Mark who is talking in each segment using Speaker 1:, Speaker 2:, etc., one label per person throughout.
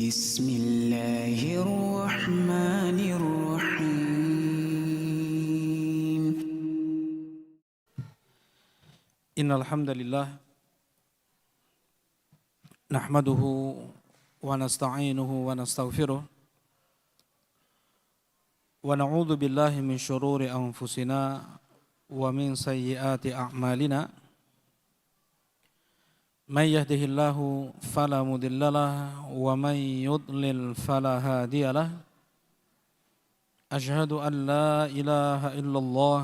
Speaker 1: بسم الله الرحمن الرحيم
Speaker 2: إن الحمد لله نحمده ونستعينه ونستغفره ونعوذ بالله من شرور أنفسنا ومن سيئات أعمالنا من يهده الله فلا مضل له ومن يضلل فلا هادي له أشهد أن لا إله إلا الله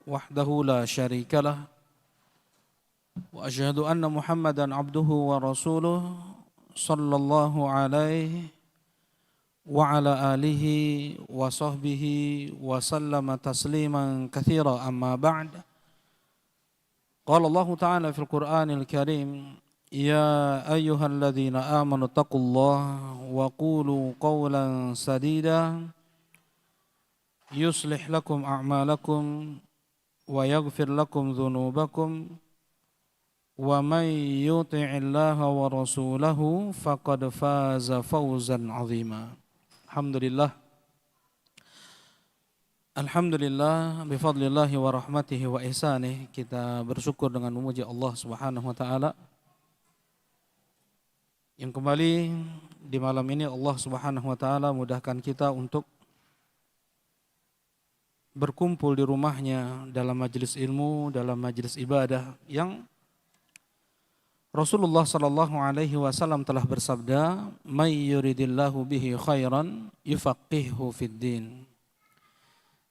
Speaker 2: وحده لا شريك له وأشهد أن محمدا عبده ورسوله صلى الله عليه وعلى آله وصحبه وسلم تسليما كثيرا أما بعد قال الله تعالى في القرآن الكريم يا أيها الذين آمنوا اتقوا الله وقولوا قولا سديدا يصلح لكم أعمالكم ويغفر لكم ذنوبكم ومن يطع الله ورسوله فقد فاز فوزا عظيما Alhamdulillah bifadlillahi wa rahmatihi wa ihsanih, kita bersyukur dengan memuji Allah Subhanahu wa taala yang kembali di malam ini Allah Subhanahu wa taala mudahkan kita untuk berkumpul di rumahnya dalam majelis ilmu, dalam majelis ibadah yang Rasulullah sallallahu alaihi wasallam telah bersabda, "May yuridillahu bihi khairan yufaqihuhu fid din."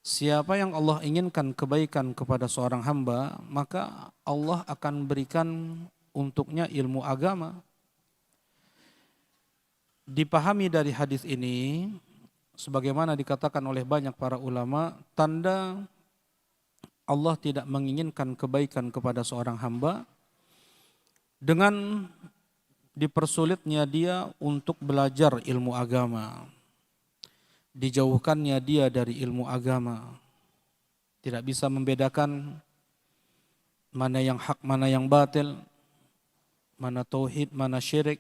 Speaker 2: Siapa yang Allah inginkan kebaikan kepada seorang hamba, maka Allah akan berikan untuknya ilmu agama. Dipahami dari hadis ini, sebagaimana dikatakan oleh banyak para ulama, tanda Allah tidak menginginkan kebaikan kepada seorang hamba dengan dipersulitnya dia untuk belajar ilmu agama, dijauhkannya dia dari ilmu agama, tidak bisa membedakan mana yang hak, mana yang batil, mana tauhid, mana syirik,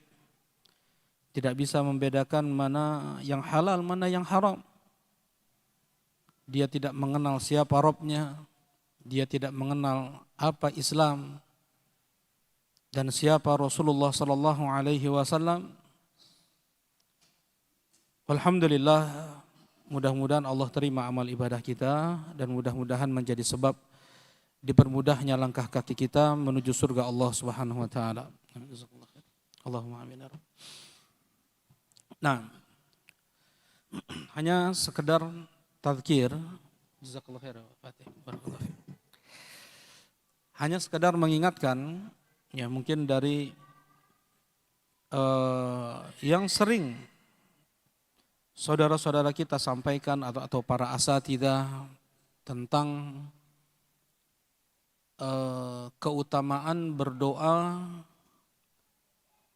Speaker 2: tidak bisa membedakan mana yang halal, mana yang haram. Dia tidak mengenal siapa Rabbnya, dia tidak mengenal apa Islam dan siapa Rasulullah sallallahu alaihi wasallam. Alhamdulillah, mudah-mudahan Allah terima amal ibadah kita dan mudah-mudahan menjadi sebab dipermudahnya langkah kaki kita menuju surga Allah Subhanahu wa taala. Allahumma amin. Nah, hanya sekedar tadzkir, jazakallahu khair Fatih, barakallahu fiik. Hanya sekedar mengingatkan, ya mungkin dari yang sering saudara-saudara kita sampaikan atau para asatidzah tentang keutamaan berdoa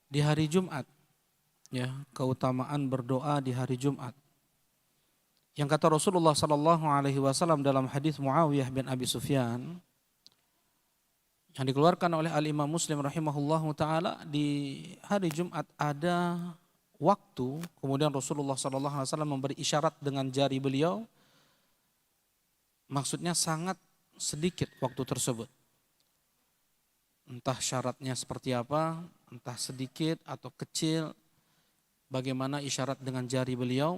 Speaker 2: di hari Jumat, ya, keutamaan berdoa di hari Jumat. Yang kata Rasulullah sallallahu alaihi wasallam dalam hadis Muawiyah bin Abi Sufyan yang dikeluarkan oleh Al-Imam Muslim rahimahullahu taala, di hari Jumat ada waktu, kemudian Rasulullah SAW memberi isyarat dengan jari beliau, maksudnya sangat sedikit waktu tersebut. Entah syaratnya seperti apa, entah sedikit atau kecil, bagaimana isyarat dengan jari beliau,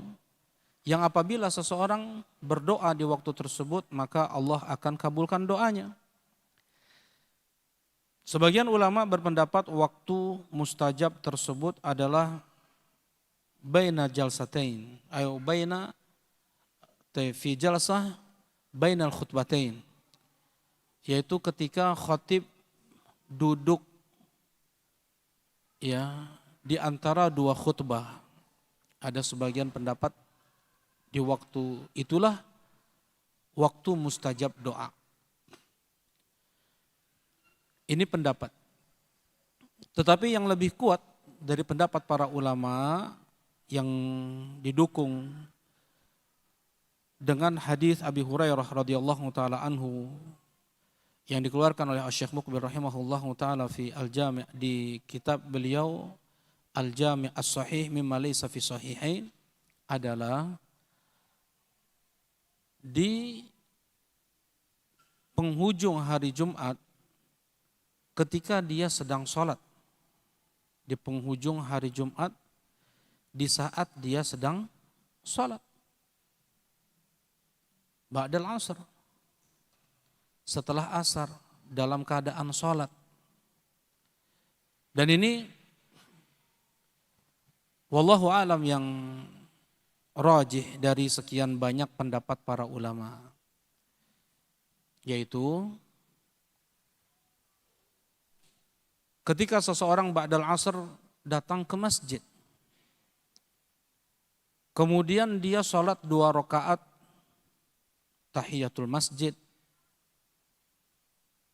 Speaker 2: yang apabila seseorang berdoa di waktu tersebut, maka Allah akan kabulkan doanya. Sebagian ulama berpendapat waktu mustajab tersebut adalah baina jalsatain, ayo baina fi jalsah bainal khutbatain, yaitu ketika khatib duduk, ya, di antara dua khutbah. Ada sebagian pendapat di waktu itulah waktu mustajab doa. Ini pendapat. Tetapi yang lebih kuat dari pendapat para ulama yang didukung dengan hadis Abi Hurairah radhiyallahu taala anhu yang dikeluarkan oleh Syekh Muqbil rahimahullahu taala fi Al-Jami' di kitab beliau Al-Jami' As-Sahih mimma laysa fi sahihain adalah di penghujung hari Jumat ketika dia sedang sholat. Di penghujung hari Jumat di saat dia sedang sholat. Ba'dal asr. Setelah asar dalam keadaan sholat. Dan ini wallahu alam yang rajih dari sekian banyak pendapat para ulama. Yaitu ketika seseorang ba'dal asr datang ke masjid. Kemudian dia sholat 2 rakaat tahiyatul masjid.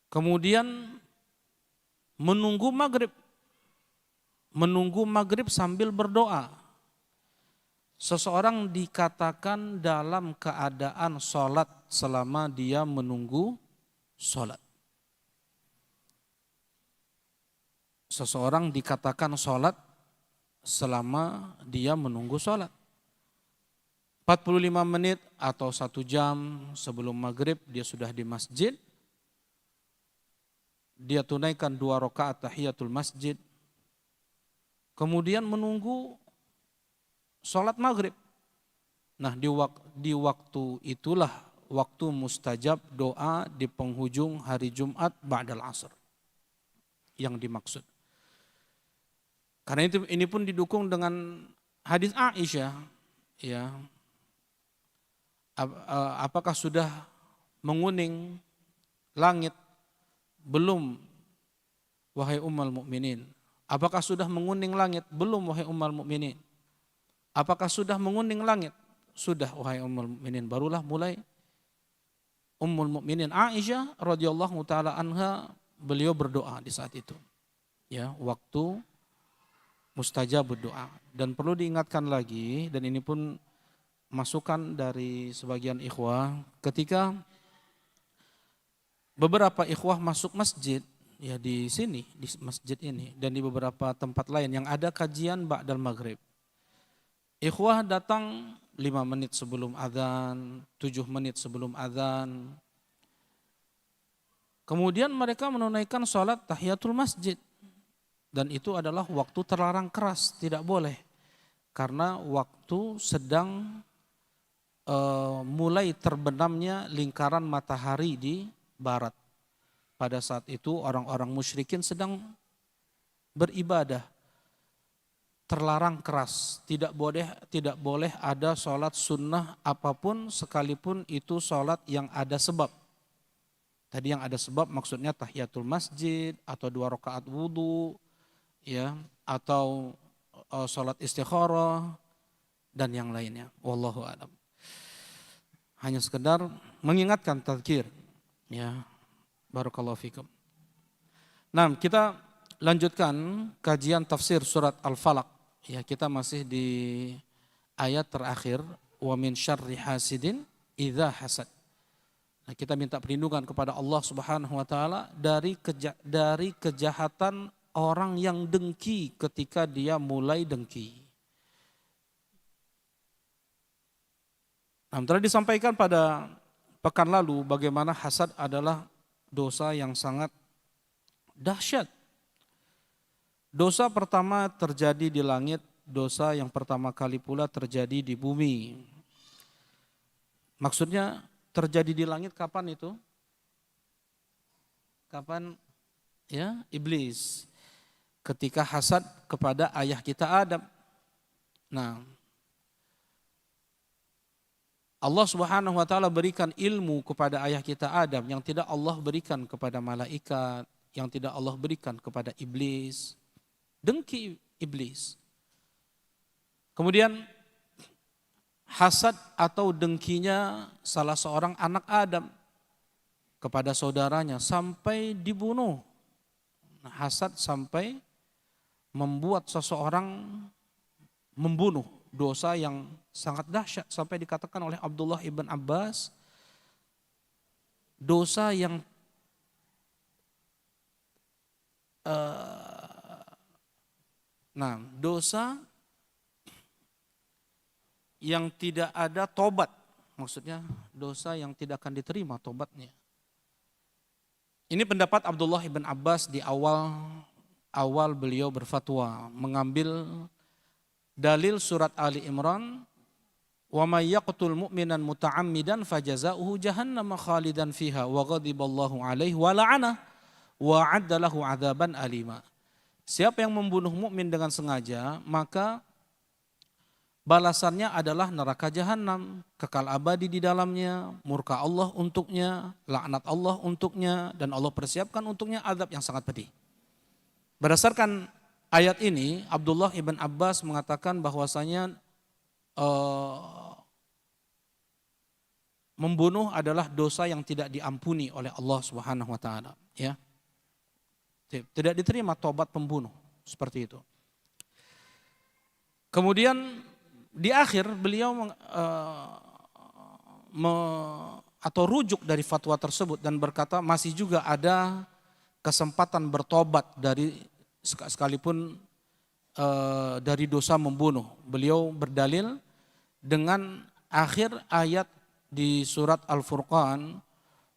Speaker 2: Kemudian menunggu maghrib. Menunggu maghrib sambil berdoa. Seseorang dikatakan dalam keadaan sholat selama dia menunggu sholat. Seseorang dikatakan sholat selama dia menunggu sholat. 45 menit atau 1 jam sebelum maghrib dia sudah di masjid. Dia tunaikan 2 rakaat tahiyatul masjid. Kemudian menunggu sholat maghrib. Nah di waktu itulah waktu mustajab doa di penghujung hari Jumat ba'dal asr yang dimaksud. Karena ini pun didukung dengan hadis Aisyah, ya. Apakah sudah menguning langit? Belum, wahai ummul mukminin. Apakah sudah menguning langit? Belum, wahai ummul mukminin. Apakah sudah menguning langit? Sudah, wahai ummul mukminin. Barulah mulai ummul mukminin Aisyah radhiyallahu taala anha, beliau berdoa di saat itu. Ya, waktu mustajab berdoa. Dan perlu diingatkan lagi, dan ini pun masukan dari sebagian ikhwah, ketika beberapa ikhwah masuk masjid, ya di sini, di masjid ini, dan di beberapa tempat lain yang ada kajian ba'dal maghrib. Ikhwah datang 5 menit sebelum azan, 7 menit sebelum azan. Kemudian mereka menunaikan sholat tahiyatul masjid. Dan itu adalah waktu terlarang keras, tidak boleh. Karena waktu sedang mulai terbenamnya lingkaran matahari di barat. Pada saat itu orang-orang musyrikin sedang beribadah. Terlarang keras, tidak boleh ada sholat sunnah apapun sekalipun itu sholat yang ada sebab. Tadi yang ada sebab maksudnya tahiyatul masjid atau 2 rakaat wudu, ya, atau sholat istikharah dan yang lainnya. Wallahu a'lam. Hanya sekedar mengingatkan tadzkir, ya. Barakallahu fikum. Nah, kita lanjutkan kajian tafsir surat Al-Falaq. Ya, kita masih di ayat terakhir, wa min syarri hasidin idza hasad. Nah, kita minta perlindungan kepada Allah Subhanahu wa taala dari kejahatan orang yang dengki ketika dia mulai dengki. Nah, telah disampaikan pada pekan lalu bagaimana hasad adalah dosa yang sangat dahsyat. Dosa pertama terjadi di langit, dosa yang pertama kali pula terjadi di bumi. Maksudnya terjadi di langit kapan itu? Kapan? Ya, iblis. Ketika hasad kepada ayah kita Adam. Nah, Allah Subhanahu wa taala berikan ilmu kepada ayah kita Adam yang tidak Allah berikan kepada malaikat, yang tidak Allah berikan kepada iblis. Dengki iblis. Kemudian hasad atau dengkinya salah seorang anak Adam kepada saudaranya sampai dibunuh. Hasad sampai membuat seseorang membunuh, dosa yang sangat dahsyat sampai dikatakan oleh Abdullah ibn Abbas, dosa yang Nah, dosa yang tidak ada tobat. Maksudnya dosa yang tidak akan diterima tobatnya. Ini pendapat Abdullah ibn Abbas di awal beliau berfatwa, mengambil dalil surat Ali Imran, wa may yaqtul mu'minan muta'ammidan fajaza'uhu jahannam khalidan fiha wa ghadiballahu alaihi wa la'ana wa 'adda lahu 'adzaban alima. Siapa yang membunuh mukmin dengan sengaja, maka balasannya adalah neraka jahanam, kekal abadi di dalamnya, murka Allah untuknya, laknat Allah untuknya, dan Allah persiapkan untuknya azab yang sangat pedih. Berdasarkan ayat ini, Abdullah ibn Abbas mengatakan bahwasanya membunuh adalah dosa yang tidak diampuni oleh Allah Subhanahu wa taala, ya. Tidak diterima tobat pembunuh, seperti itu. Kemudian di akhir beliau atau rujuk dari fatwa tersebut dan berkata masih juga ada kesempatan bertobat sekalipun dari dosa membunuh. Beliau berdalil dengan akhir ayat di surat Al-Furqan,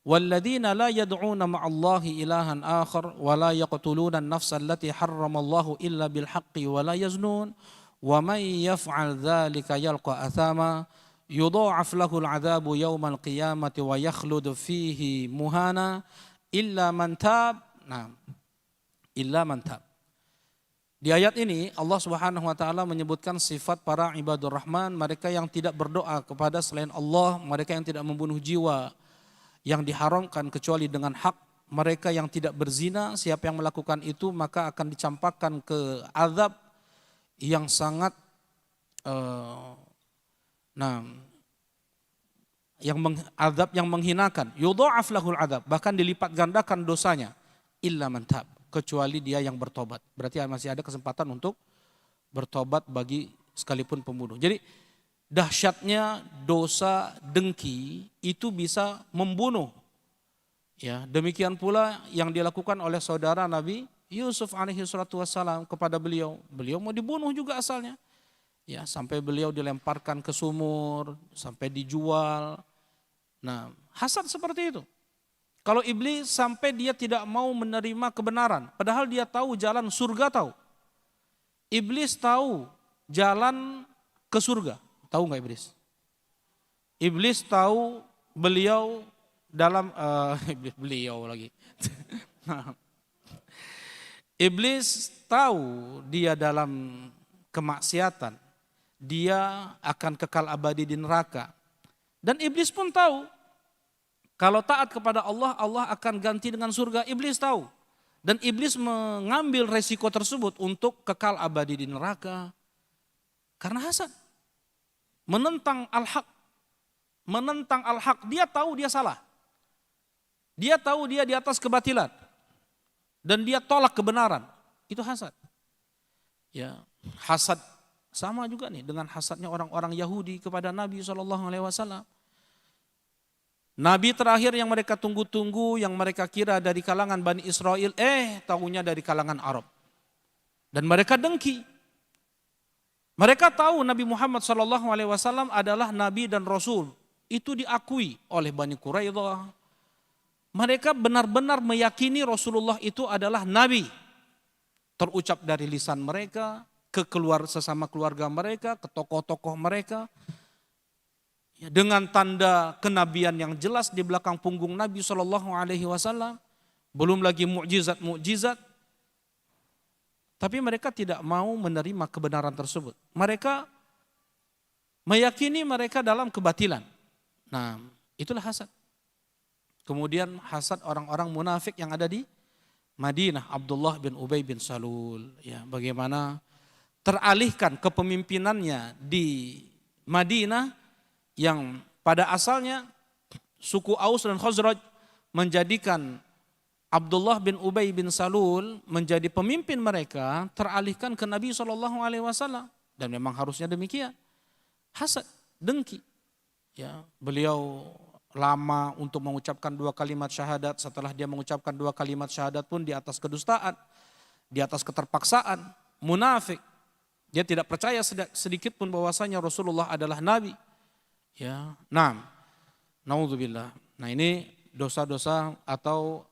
Speaker 2: walladzina la yad'una ma'allahi ilahan akhar wa la yaqtuluna an-nafsa allati harramallahu illa bil haqqi wa la yaznun wa may yaf'al dzalika yalqa athama yudha'af lahu al-'adzabu yawmal qiyamati wa yakhlud fihi muhana illa man tab. Nah, illa man tab. Di ayat ini Allah Subhanahu wa taala menyebutkan sifat para ibadur rahman, mereka yang tidak berdoa kepada selain Allah, mereka yang tidak membunuh jiwa yang diharamkan kecuali dengan hak, mereka yang tidak berzina, siapa yang melakukan itu maka akan dicampakkan ke azab yang sangat azab yang menghinakan. Yudha'af lahul azab, bahkan dilipat gandakan dosanya. Illa man tab, kecuali dia yang bertobat. Berarti masih ada kesempatan untuk bertobat bagi sekalipun pembunuh. Jadi dahsyatnya dosa dengki itu bisa membunuh. Ya, demikian pula yang dilakukan oleh saudara Nabi Yusuf alaihi salatu wassalam kepada beliau. Beliau mau dibunuh juga asalnya. Ya, sampai beliau dilemparkan ke sumur, sampai dijual. Nah, hasad seperti itu. Kalau iblis sampai dia tidak mau menerima kebenaran, padahal dia tahu jalan surga tahu. Iblis tahu jalan ke surga. Tahu nggak iblis? Iblis tahu beliau dalam beliau lagi. Iblis tahu dia dalam kemaksiatan, dia akan kekal abadi di neraka. Dan iblis pun tahu kalau taat kepada Allah, Allah akan ganti dengan surga. Iblis tahu. Dan iblis mengambil resiko tersebut untuk kekal abadi di neraka. Karena hasad. Menentang al-haq. Menentang al-haq. Dia tahu dia salah. Dia tahu dia di atas kebatilan. Dan dia tolak kebenaran. Itu hasad. Ya, hasad sama juga nih dengan hasadnya orang-orang Yahudi kepada Nabi SAW. Nabi terakhir yang mereka tunggu-tunggu, yang mereka kira dari kalangan Bani Israel, tahunya dari kalangan Arab. Dan mereka dengki. Mereka tahu Nabi Muhammad SAW adalah Nabi dan Rasul. Itu diakui oleh Bani Quraidah. Mereka benar-benar meyakini Rasulullah itu adalah Nabi. Terucap dari lisan mereka, sesama keluarga mereka, ke tokoh-tokoh mereka. Dengan tanda kenabian yang jelas di belakang punggung Nabi SAW, belum lagi mukjizat-mukjizat, tapi mereka tidak mau menerima kebenaran tersebut. Mereka meyakini mereka dalam kebatilan. Nah, itulah hasad. Kemudian hasad orang-orang munafik yang ada di Madinah, Abdullah bin Ubay bin Salul, ya, bagaimana teralihkan kepemimpinannya di Madinah yang pada asalnya suku Aus dan Khazraj menjadikan Abdullah bin Ubay bin Salul menjadi pemimpin mereka, teralihkan ke Nabi SAW. Dan memang harusnya demikian. Hasad, dengki. Ya, beliau lama untuk mengucapkan 2 kalimat syahadat. Setelah dia mengucapkan 2 kalimat syahadat pun di atas kedustaan, di atas keterpaksaan, munafik. Dia tidak percaya sedikit pun bahwasanya Rasulullah adalah nabi. Ya, naudzubillah. Nah, ini dosa-dosa atau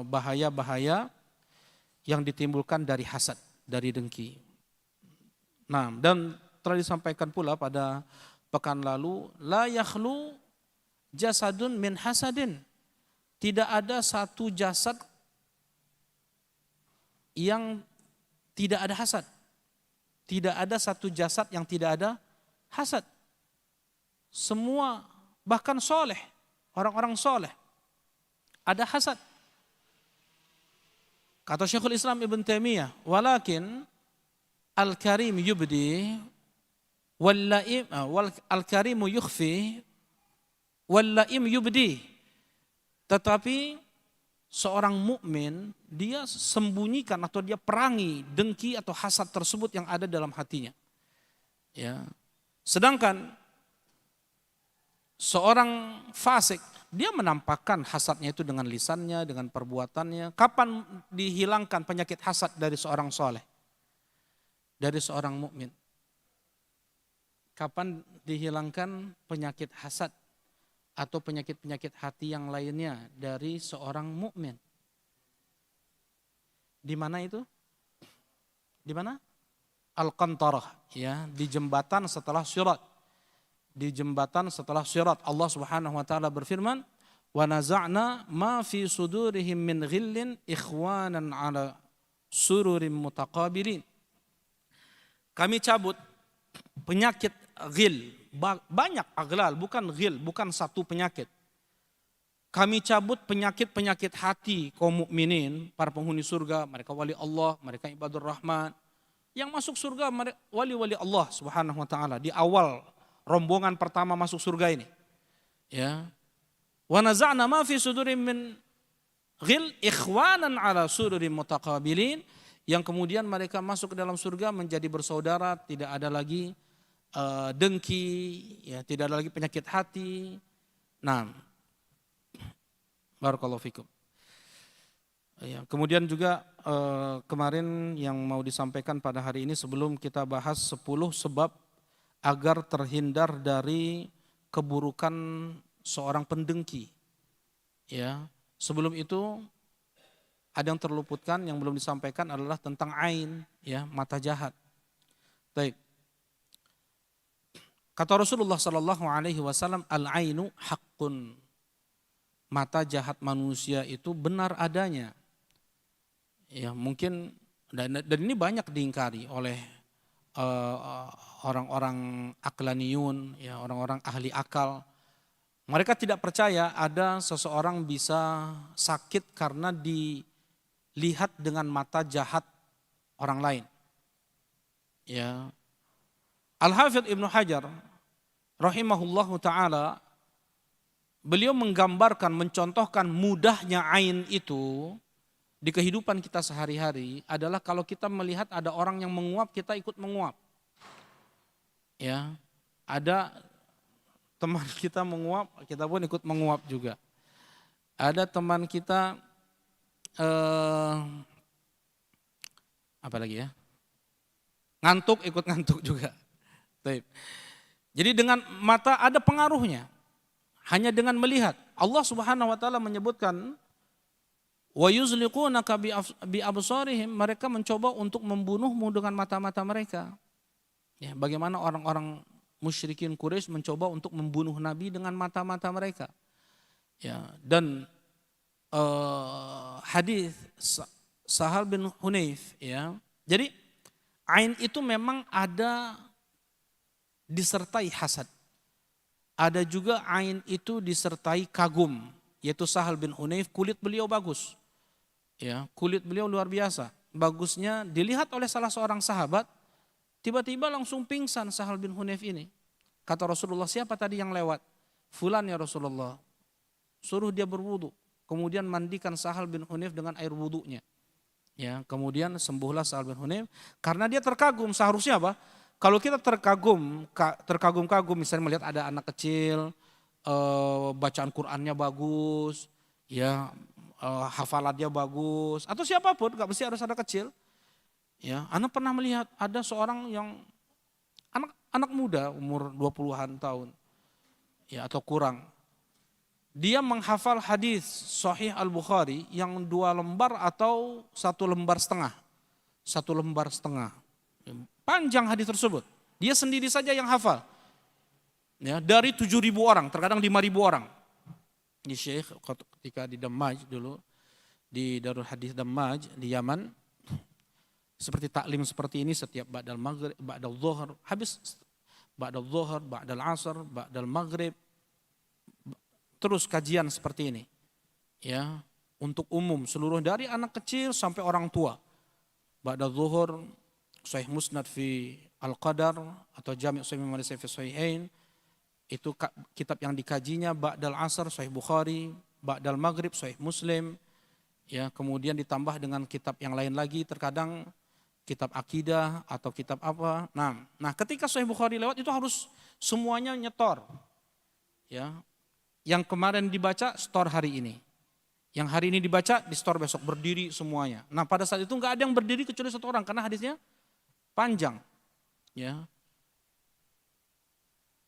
Speaker 2: bahaya-bahaya yang ditimbulkan dari hasad, dari dengki. Nah, dan telah disampaikan pula pada pekan lalu, la yakhlu jasadun min hasadin. Tidak ada satu jasad yang tidak ada hasad. Tidak ada satu jasad yang tidak ada hasad. Semua, bahkan soleh, orang-orang soleh, ada hasad. Kata Syekhul Islam Ibn Taimiyah, walakin al-karim yubdi wal-laim al-karimu yukhfi wal-laim yubdi. Tetapi seorang mukmin dia sembunyikan atau dia perangi dengki atau hasad tersebut yang ada dalam hatinya. Ya. Sedangkan seorang fasik dia menampakkan hasadnya itu dengan lisannya, dengan perbuatannya. Kapan dihilangkan penyakit hasad dari seorang soleh? Dari seorang mukmin? Kapan dihilangkan penyakit hasad atau penyakit-penyakit hati yang lainnya dari seorang mukmin? Di mana itu? Di mana? Al-Qantarah, ya, di jembatan setelah Sirat. Di jembatan setelah Sirat, Allah Subhanahu wa taala berfirman, "Wa naza'na ma fi sudurihim min ghillin ikhwanan 'ala sururin mutaqabilin." Kami cabut penyakit ghil, banyak aghlal, bukan ghil, bukan satu penyakit. Kami cabut penyakit-penyakit hati kaum mukminin, para penghuni surga, mereka wali Allah, mereka ibadur rahman. Yang masuk surga wali-wali Allah Subhanahu wa taala di awal rombongan pertama masuk surga ini. Ya. Wa naza'na ma fi sudurim min ghil ikhwanan 'ala sururin mutaqabilin, yang kemudian mereka masuk ke dalam surga menjadi bersaudara, tidak ada lagi dengki, ya, tidak ada lagi penyakit hati. Nah, barakallahu fikum. Ya, kemudian juga kemarin yang mau disampaikan pada hari ini sebelum kita bahas 10 sebab agar terhindar dari keburukan seorang pendengki. Ya, sebelum itu ada yang terluputkan, yang belum disampaikan adalah tentang ain, ya, mata jahat. Baik. Kata Rasulullah sallallahu alaihi wasallam, al-ainu haqqun. Mata jahat manusia itu benar adanya. Ya, mungkin dan ini banyak diingkari oleh orang-orang aqlaniyun, ya, orang-orang ahli akal. Mereka tidak percaya ada seseorang bisa sakit karena dilihat dengan mata jahat orang lain. Ya. Al-Hafidz Ibnu Hajar rahimahullahu taala, beliau menggambarkan, mencontohkan mudahnya ain itu di kehidupan kita sehari-hari adalah kalau kita melihat ada orang yang menguap, kita ikut menguap. Ya, ada teman kita menguap, kita pun ikut menguap juga. Ada teman kita apa lagi ya? Ngantuk, ikut ngantuk juga. Baik. Jadi dengan mata ada pengaruhnya. Hanya dengan melihat. Allah Subhanahu wa taala menyebutkan wa yuzliqunaka bi absarihim, mereka mencoba untuk membunuhmu dengan mata-mata mereka. Ya, bagaimana orang-orang musyrikin Quraisy mencoba untuk membunuh Nabi dengan mata-mata mereka. Ya, dan hadis Sahal bin Hunayf, ya. Jadi ain itu memang ada disertai hasad. Ada juga ain itu disertai kagum, yaitu Sahal bin Hunayf, kulit beliau bagus. Ya, kulit beliau luar biasa. Bagusnya dilihat oleh salah seorang sahabat, tiba-tiba langsung pingsan Sahal bin Hunayf ini. Kata Rasulullah, siapa tadi yang lewat? Fulan ya Rasulullah. Suruh dia berwudu. Kemudian mandikan Sahal bin Hunayf dengan air wudunya. Ya, kemudian sembuhlah Sahal bin Hunayf karena dia terkagum. Seharusnya apa? Kalau kita terkagum-kagum, misalnya melihat ada anak kecil, bacaan Qur'annya bagus, ya, hafalannya bagus, atau siapapun, gak mesti harus anak kecil. Ya, Ana pernah melihat ada seorang yang anak muda umur 20-an tahun ya atau kurang. Dia menghafal hadis Sahih Al-Bukhari yang 2 lembar atau 1 lembar setengah. 1 lembar setengah. Panjang hadis tersebut. Dia sendiri saja yang hafal. Ya, dari 7.000 orang, terkadang 5.000 orang. Ini Syekh ketika di Damaj dulu, di Darul Hadis Damaj di Yaman, seperti taklim seperti ini setiap ba'dal maghrib, ba'dal zuhur, habis ba'dal zuhur, ba'dal asar, ba'dal maghrib, terus kajian seperti ini. Ya, untuk umum seluruh dari anak kecil sampai orang tua. Ba'dal zuhur, Sahih Musnad fi Al-Qadar atau Jami' Sahih Muhammad fi Sahihain, itu kitab yang dikajinya. Ba'dal asar Sahih Bukhari, ba'dal maghrib Sahih Muslim. Ya, kemudian ditambah dengan kitab yang lain lagi, terkadang kitab akidah atau kitab apa. Nah, ketika Sahih Bukhari lewat itu harus semuanya nyetor. Ya. Yang kemarin dibaca store hari ini. Yang hari ini dibaca di store besok, berdiri semuanya. Nah, pada saat itu enggak ada yang berdiri kecuali 1 orang karena hadisnya panjang. Ya.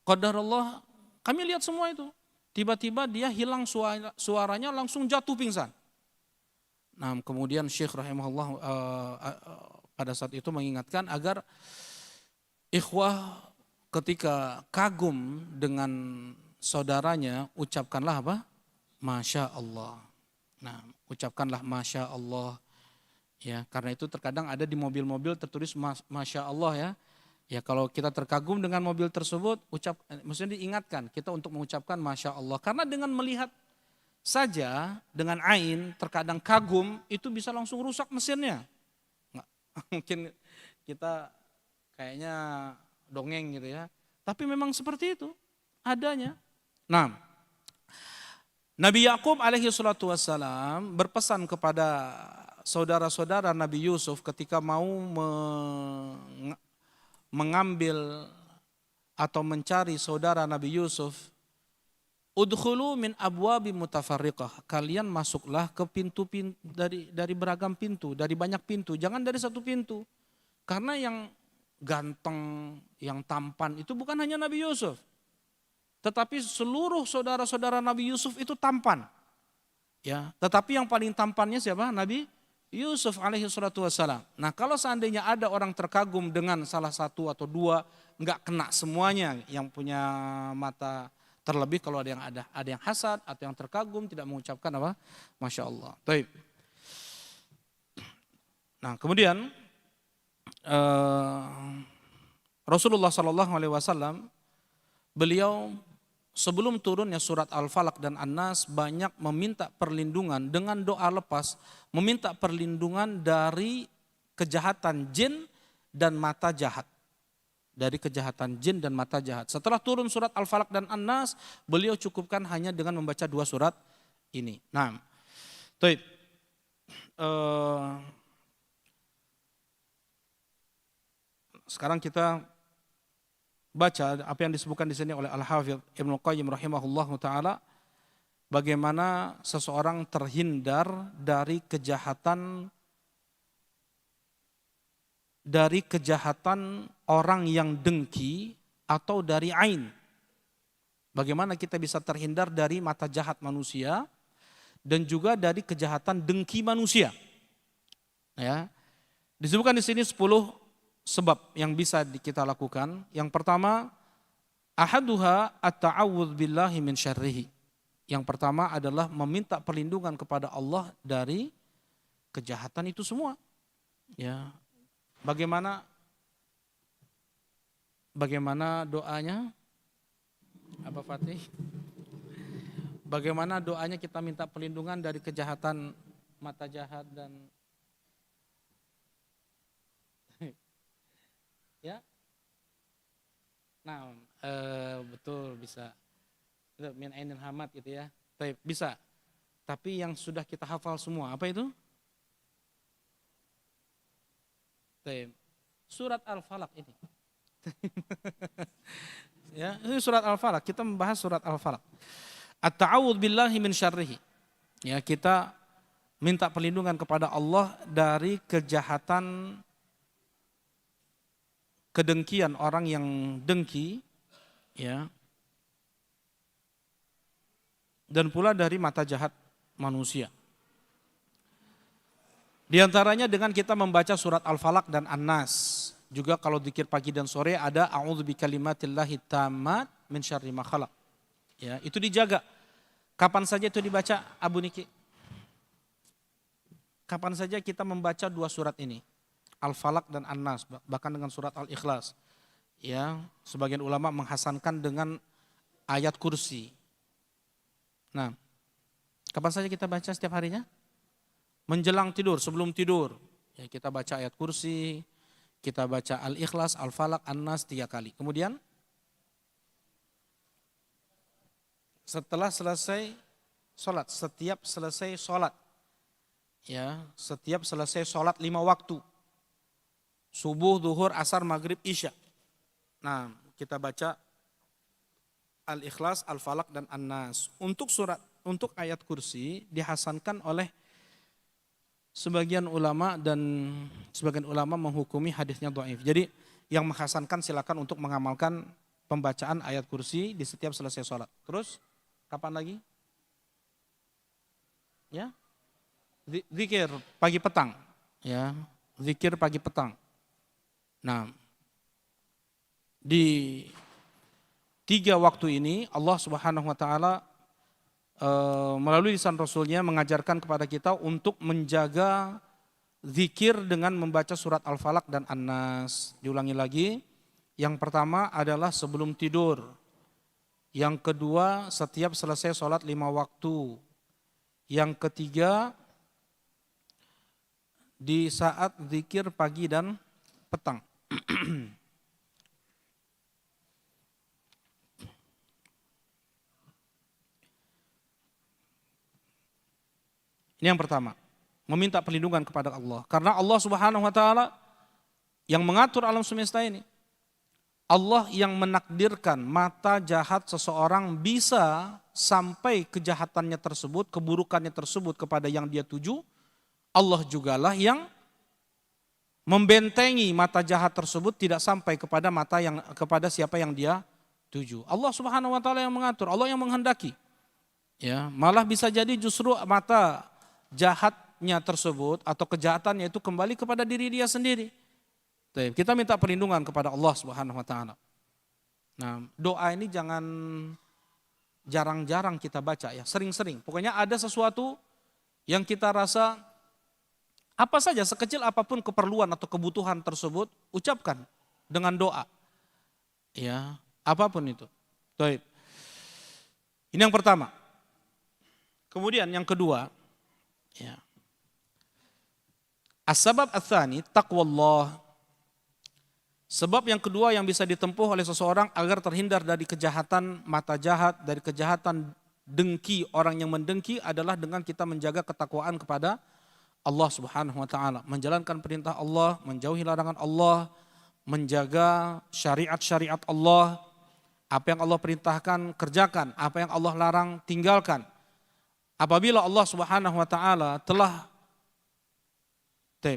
Speaker 2: Qadarullah, kami lihat semua itu. Tiba-tiba dia hilang suaranya, langsung jatuh pingsan. Nah, kemudian Syekh rahimahullah pada saat itu mengingatkan agar ikhwah ketika kagum dengan saudaranya, ucapkanlah apa? Masya Allah. Nah, ucapkanlah Masya Allah. Ya, karena itu terkadang ada di mobil-mobil tertulis Masya Allah ya. Ya, kalau kita terkagum dengan mobil tersebut, maksudnya diingatkan kita untuk mengucapkan Masya Allah. Karena dengan melihat saja dengan ain, terkadang kagum itu bisa langsung rusak mesinnya. Nggak, mungkin kita kayaknya dongeng gitu ya. Tapi memang seperti itu adanya. Nah, Nabi Yakub alaihi salatu wassalam berpesan kepada saudara-saudara Nabi Yusuf ketika mau mengambil atau mencari saudara Nabi Yusuf, udkhulu min abwabi mutafarriqah. Kalian masuklah ke pintu-pintu dari beragam pintu, dari banyak pintu, jangan dari satu pintu. Karena yang ganteng, yang tampan itu bukan hanya Nabi Yusuf. Tetapi seluruh saudara-saudara Nabi Yusuf itu tampan. Ya, tetapi yang paling tampannya siapa? Nabi Yusuf alaihi salatu wassalam. Nah, kalau seandainya ada orang terkagum dengan salah satu atau dua, enggak kena semuanya yang punya mata. Terlebih kalau ada yang hasad atau yang terkagum tidak mengucapkan apa? Masya Allah. Baik. Nah, kemudian Rasulullah SAW beliau sebelum turunnya surat Al-Falaq dan An-Nas banyak meminta perlindungan dengan doa lepas, meminta perlindungan dari kejahatan jin dan mata jahat. Dari kejahatan jin dan mata jahat. Setelah turun surat Al-Falaq dan An-Nas, beliau cukupkan hanya dengan membaca 2 surat ini. Nah, baik. Sekarang kita baca apa yang disebutkan di sini oleh Al-Hafidz Ibnu Qayyim rahimahullahu taala, bagaimana seseorang terhindar dari kejahatan orang yang dengki atau dari ain. Bagaimana kita bisa terhindar dari mata jahat manusia dan juga dari kejahatan dengki manusia. Ya. Disebutkan di sini 10 sebab yang bisa kita lakukan. Yang pertama, ahaduha at-ta'awudz billahi min syarrihi. Yang pertama adalah meminta perlindungan kepada Allah dari kejahatan itu semua. Ya. Bagaimana doanya? Apa Fatih? Bagaimana doanya kita minta perlindungan dari kejahatan mata jahat dan ya? Nah, betul bisa. Min ainil hamad gitu ya. Bisa. Tapi yang sudah kita hafal semua, apa itu? Surat Al-Falaq ini. Ya, ini surat Al-Falaq. Kita membahas surat Al-Falaq. At-ta'awudz billahi min syarrihi. Ya, kita minta perlindungan kepada Allah dari kejahatan kedengkian orang yang dengki, ya, dan pula dari mata jahat manusia. Di antaranya dengan kita membaca surat Al-Falaq dan An-Nas. Juga kalau zikir pagi dan sore ada a'udzu bikalimatillahi tammat min syarri ma khalaq. Ya, itu dijaga. Kapan saja itu dibaca, Abu Niki? Kapan saja kita membaca dua surat ini, Al-Falaq dan An-Nas, bahkan dengan surat Al-Ikhlas. Ya, sebagian ulama menghasankan dengan ayat kursi. Nah, kapan saja kita baca setiap harinya? Menjelang tidur, sebelum tidur. Ya, kita baca ayat kursi, kita baca Al-Ikhlas, Al-Falaq, An-Nas 3 kali. Kemudian setelah selesai sholat, setiap selesai sholat, ya, setiap selesai sholat 5 waktu, subuh, zuhur, asar, maghrib, isya. Nah, kita baca Al-Ikhlas, Al-Falaq, dan An-Nas. Untuk ayat kursi dihasankan oleh sebagian ulama dan sebagian ulama menghukumi hadisnya dhaif. Jadi yang menghasankan silakan untuk mengamalkan pembacaan ayat kursi di setiap selesai sholat. Terus kapan lagi? Ya, zikir pagi petang. Ya, zikir pagi petang. Nah, di 3 waktu ini Allah Subhanahu Wa Taala melalui lisan Rasulnya mengajarkan kepada kita untuk menjaga zikir dengan membaca surat Al-Falaq dan An-Nas. Diulangi lagi, yang pertama adalah sebelum tidur. Yang kedua setiap selesai sholat 5 waktu. Yang ketiga di saat zikir pagi dan petang. Ini yang pertama, meminta perlindungan kepada Allah. Karena Allah Subhanahu Wa Taala yang mengatur alam semesta ini. Allah yang menakdirkan mata jahat seseorang bisa sampai kejahatannya tersebut, keburukannya tersebut kepada yang dia tuju. Allah jugalah yang membentengi mata jahat tersebut tidak sampai kepada siapa yang dia tuju. Allah Subhanahu Wa Taala yang mengatur, Allah yang menghendaki. Ya, malah bisa jadi justru mata jahatnya tersebut atau kejahatannya itu kembali kepada diri dia sendiri. Kita minta perlindungan kepada Allah Subhanahu Wa Taala. Nah, doa ini jangan jarang-jarang kita baca ya, sering-sering. Pokoknya ada sesuatu yang kita rasa apa saja sekecil apapun keperluan atau kebutuhan tersebut, ucapkan dengan doa. Ya, apapun itu. Baik. Ini yang pertama. Kemudian yang kedua, ya. As-sabab ats-tsani taqwallah. Sebab yang kedua yang bisa ditempuh oleh seseorang agar terhindar dari kejahatan mata jahat, dari kejahatan dengki orang yang mendengki adalah dengan kita menjaga ketakwaan kepada Allah Subhanahu Wa Taala, menjalankan perintah Allah, menjauhi larangan Allah, menjaga syariat-syariat Allah, apa yang Allah perintahkan kerjakan, apa yang Allah larang tinggalkan. Apabila Allah Subhanahu Wa Taala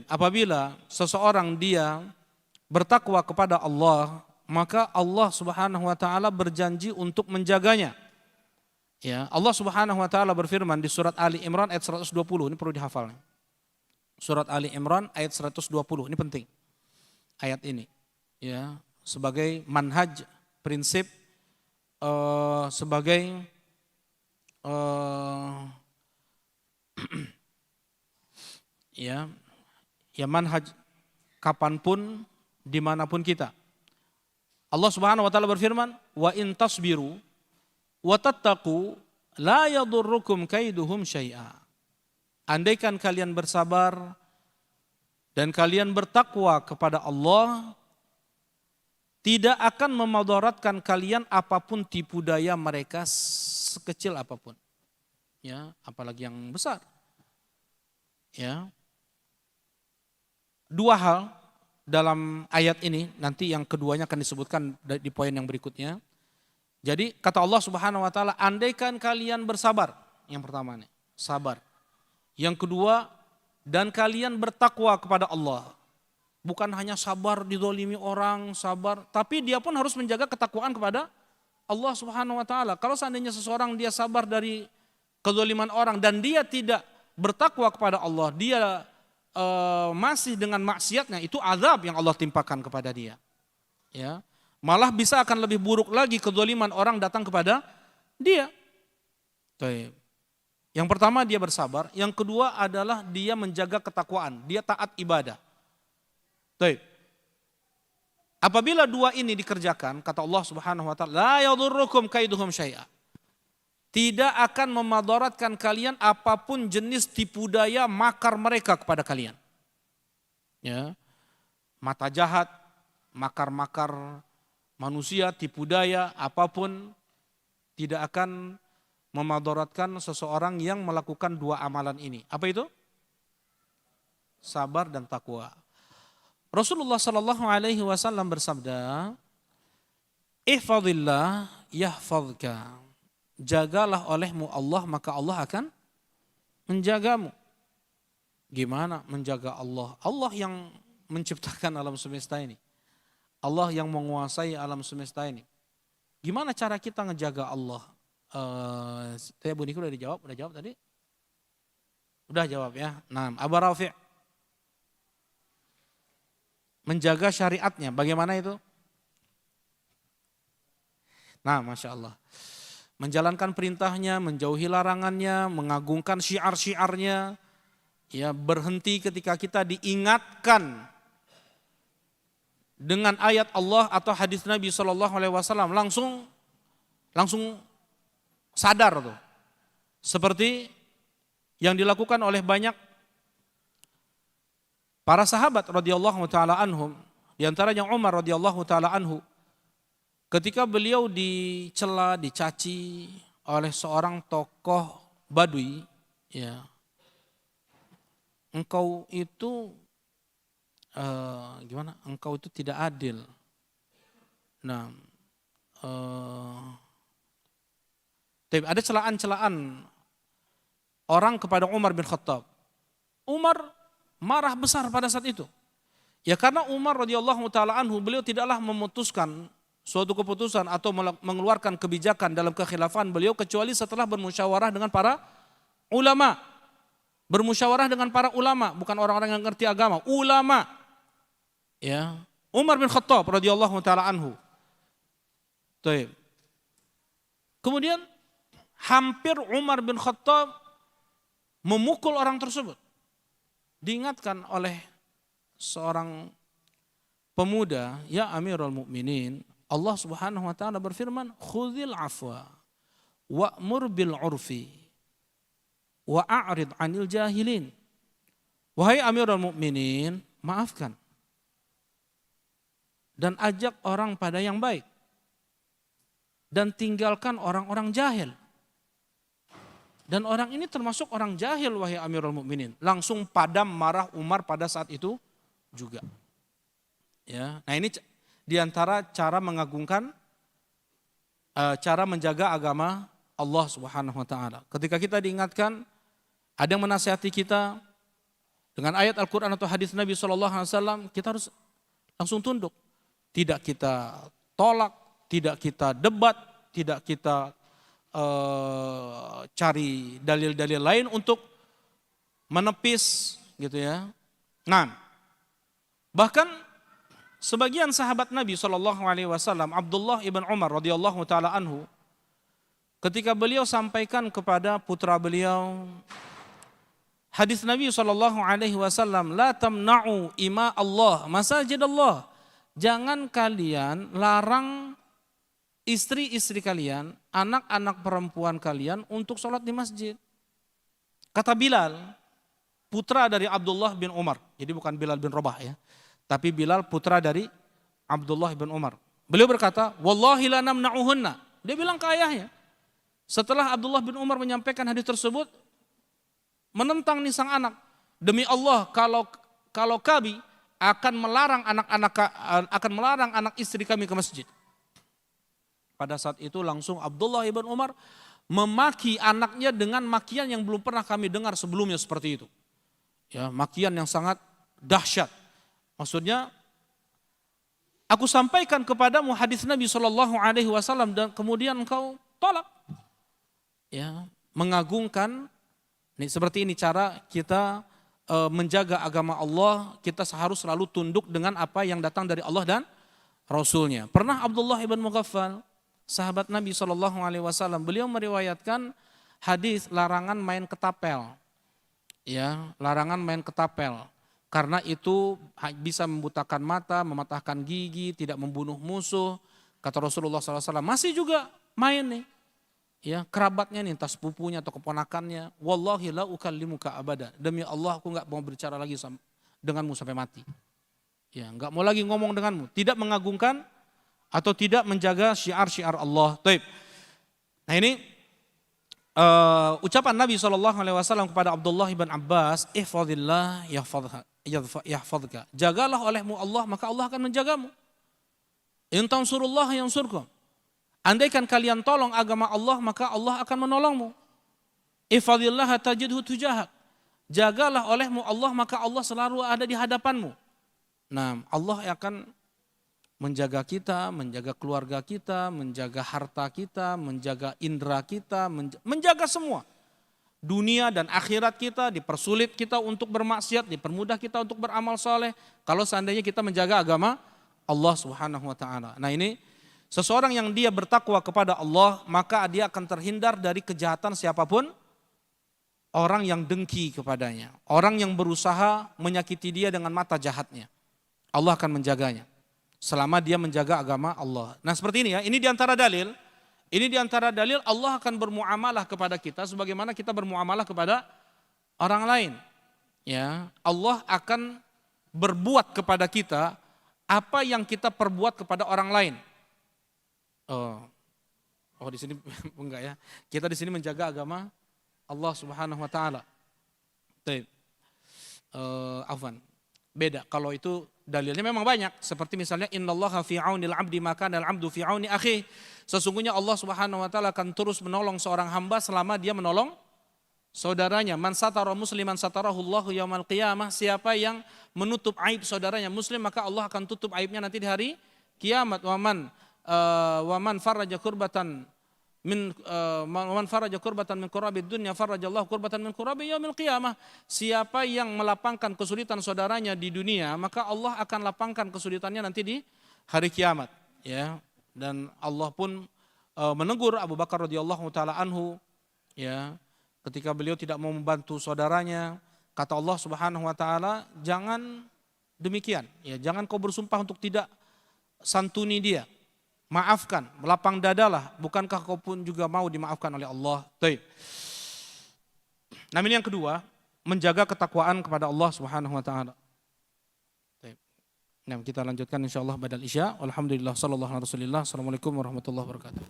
Speaker 2: apabila seseorang dia bertakwa kepada Allah, maka Allah Subhanahu Wa Taala berjanji untuk menjaganya. Ya, Allah Subhanahu Wa Taala berfirman di surat Ali Imran ayat 120, ini perlu dihafal. Surat Ali Imran ayat 120, ini penting. Ayat ini, ya, sebagai manhaj, prinsip, sebagai ya manhaj kapanpun, dimanapun kita. Allah Subhanahu Wa Taala berfirman, wa in tasbiru wa tattaqu la yadurrukum kaiduhum syai'a. Andaikan kalian bersabar dan kalian bertakwa kepada Allah, tidak akan memadaratkan kalian apapun tipu daya mereka sekecil apapun. Ya, apalagi yang besar. Ya. Dua hal dalam ayat ini, nanti yang keduanya akan disebutkan di poin yang berikutnya. Jadi kata Allah Subhanahu Wa Taala, andaikan kalian bersabar, yang pertama nih, sabar. Yang kedua, dan kalian bertakwa kepada Allah. Bukan hanya sabar didolimi orang, sabar, tapi dia pun harus menjaga ketakwaan kepada Allah Subhanahu wa taala. Kalau seandainya seseorang dia sabar dari kezaliman orang dan dia tidak bertakwa kepada Allah, dia masih dengan maksiatnya, itu azab yang Allah timpakan kepada dia. Ya. Malah bisa akan lebih buruk lagi kezaliman orang datang kepada dia. Baik. Yang pertama dia bersabar, yang kedua adalah dia menjaga ketakwaan, dia taat ibadah. Baik. Apabila dua ini dikerjakan, kata Allah Subhanahu wa taala, la yadurrukum kaiduhum syai'a. Tidak akan memadaratkan kalian apapun jenis tipu daya makar mereka kepada kalian. Ya. Mata jahat, makar-makar manusia, tipu daya, apapun tidak akan memadaratkan seseorang yang melakukan dua amalan ini. Apa itu? Sabar dan takwa. Rasulullah Shallallahu Alaihi Wasallam bersabda, "Ihfadillah yahfadka." Jagalah olehmu Allah, maka Allah akan menjagamu. Gimana menjaga Allah? Allah yang menciptakan alam semesta ini. Allah yang menguasai alam semesta ini. Gimana cara kita ngejaga Allah? Teh Buniku udah jawab tadi? Udah jawab ya. Nah, Aba Rafi'. Menjaga syariatnya, bagaimana itu? Nah, Masya Allah. Menjalankan perintahnya, menjauhi larangannya, mengagungkan syiar-syiarnya, ya, berhenti ketika kita diingatkan dengan ayat Allah atau hadis Nabi SAW, langsung sadar tuh. Seperti yang dilakukan oleh banyak para sahabat radhiyallahu taala anhum, di antaranya Umar radhiyallahu taala anhu. Ketika beliau dicela, dicaci oleh seorang tokoh Badui, ya, engkau itu gimana? Engkau itu tidak adil. Nah, ada celaan-celaan orang kepada Umar bin Khattab. Umar marah besar pada saat itu. Ya karena Umar radhiyallahu taala anhu, beliau tidaklah memutuskan suatu keputusan atau mengeluarkan kebijakan dalam kekhilafan beliau kecuali setelah bermusyawarah dengan para ulama. Bermusyawarah dengan para ulama, bukan orang-orang yang ngerti agama, ulama. Ya, Umar bin Khattab radhiyallahu taala anhu. Baik. Kemudian hampir Umar bin Khattab memukul orang tersebut. Diingatkan oleh seorang pemuda, ya Amirul Mukminin, Allah Subhanahu wa taala berfirman, "Khudzil afwa wa'mur bil 'urfi wa a'rid 'anil jahilin." Wahai Amirul Mukminin, maafkan dan ajak orang pada yang baik dan tinggalkan orang-orang jahil. Dan orang ini termasuk orang jahil, wahai Amirul Mukminin. Langsung padam marah Umar pada saat itu juga. Ya, nah ini di antara cara mengagungkan, cara menjaga agama Allah Subhanahu wa taala. Ketika kita diingatkan, ada yang menasihati kita dengan ayat Al-Qur'an atau hadis Nabi SAW, kita harus langsung tunduk. Tidak kita tolak, tidak kita debat, tidak kita cari dalil-dalil lain untuk menepis gitu ya. Nah, bahkan sebagian sahabat Nabi SAW, Abdullah ibn Umar radhiyallahu taala anhu, ketika beliau sampaikan kepada putra beliau hadis Nabi SAW, la tamna'u ima Allah masajid Allah. Jangan kalian larang istri-istri kalian, anak-anak perempuan kalian untuk sholat di masjid. Kata Bilal, putra dari Abdullah bin Umar. Jadi bukan Bilal bin Rabah ya. Tapi Bilal putra dari Abdullah bin Umar. Beliau berkata, "Wallahi la namna'uhunna." Dia bilang ke ayahnya. Setelah Abdullah bin Umar menyampaikan hadis tersebut, menentang nih sang anak. Demi Allah, kalau kami akan melarang anak istri kami ke masjid. Pada saat itu langsung Abdullah ibn Umar memaki anaknya dengan makian yang belum pernah kami dengar sebelumnya seperti itu. Ya, makian yang sangat dahsyat. Maksudnya, aku sampaikan kepadamu hadis Nabi Shallallahu Alaihi Wasallam dan kemudian engkau tolak. Ya, mengagungkan. Seperti ini cara kita menjaga agama Allah. Kita harus selalu tunduk dengan apa yang datang dari Allah dan Rasulnya. Pernah Abdullah ibn Mughaffal, sahabat Nabi Shallallahu Alaihi Wasallam, beliau meriwayatkan hadis larangan main ketapel. Ya, larangan main ketapel. Karena itu bisa membutakan mata, mematahkan gigi, tidak membunuh musuh. Kata Rasulullah SAW, masih juga main nih. Ya, kerabatnya nih, entah sepupunya atau keponakannya. Wallahi la ukallimuka abada. Demi Allah aku enggak mau berbicara lagi denganmu sampai mati. Ya, enggak mau lagi ngomong denganmu. Tidak mengagungkan atau tidak menjaga syiar-syiar Allah. Taib. Nah ini ucapan Nabi SAW kepada Abdullah ibn Abbas, ihfadillah yahfadka. Jagalah olehmu Allah, maka Allah akan menjagamu. In tansurullah yansurkum. Andaikan kalian tolong agama Allah, maka Allah akan menolongmu. Ihfadillah tajidhu tujahak. Jagalah olehmu Allah, maka Allah selalu ada di hadapanmu. Nah, Allah akan menjaga kita, menjaga keluarga kita, menjaga harta kita, menjaga indera kita, menjaga semua. Dunia dan akhirat kita, dipersulit kita untuk bermaksiat, dipermudah kita untuk beramal soleh. Kalau seandainya kita menjaga agama Allah Subhanahu wa ta'ala. Nah ini, seseorang yang dia bertakwa kepada Allah, maka dia akan terhindar dari kejahatan siapapun, orang yang dengki kepadanya, orang yang berusaha menyakiti dia dengan mata jahatnya. Allah akan menjaganya selama dia menjaga agama Allah. Nah seperti ini ya, ini diantara dalil. Ini diantara dalil Allah akan bermuamalah kepada kita sebagaimana kita bermuamalah kepada orang lain. Ya, Allah akan berbuat kepada kita apa yang kita perbuat kepada orang lain. Oh di sini enggak ya. Kita di sini menjaga agama Allah Subhanahu wa taala. Baik. Afwan. Beda kalau itu dalilnya memang banyak, seperti misalnya innallaha fi aunil 'abdi maka al 'abdu fi auni akhi. Sesungguhnya Allah Subhanahu wa taala akan terus menolong seorang hamba selama dia menolong saudaranya. Man satara musliman satarahu Allahu yaumal qiyamah. Siapa yang menutup aib saudaranya muslim, maka Allah akan tutup aibnya nanti di hari kiamat. Wa man faraja kurbatan min qurabid dunya farajallahu kurbatan min qurabi yaumil qiyamah. Siapa yang melapangkan kesulitan saudaranya di dunia, maka Allah akan lapangkan kesulitannya nanti di hari kiamat, ya. Dan Allah pun menegur Abu Bakar radhiyallahu taala anhu, ya, ketika beliau tidak mau membantu saudaranya. Kata Allah Subhanahu wa taala, jangan demikian, ya, jangan kau bersumpah untuk tidak santuni dia. Maafkan, melapang dadalah, bukankah kau pun juga mau dimaafkan oleh Allah? Baik. Nah ini yang kedua, menjaga ketakwaan kepada Allah Subhanahu wa taala. Baik. Nah, kita lanjutkan insyaallah badal isya. Alhamdulillah sallallahu alaihi wasallam. Assalamualaikum warahmatullahi wabarakatuh.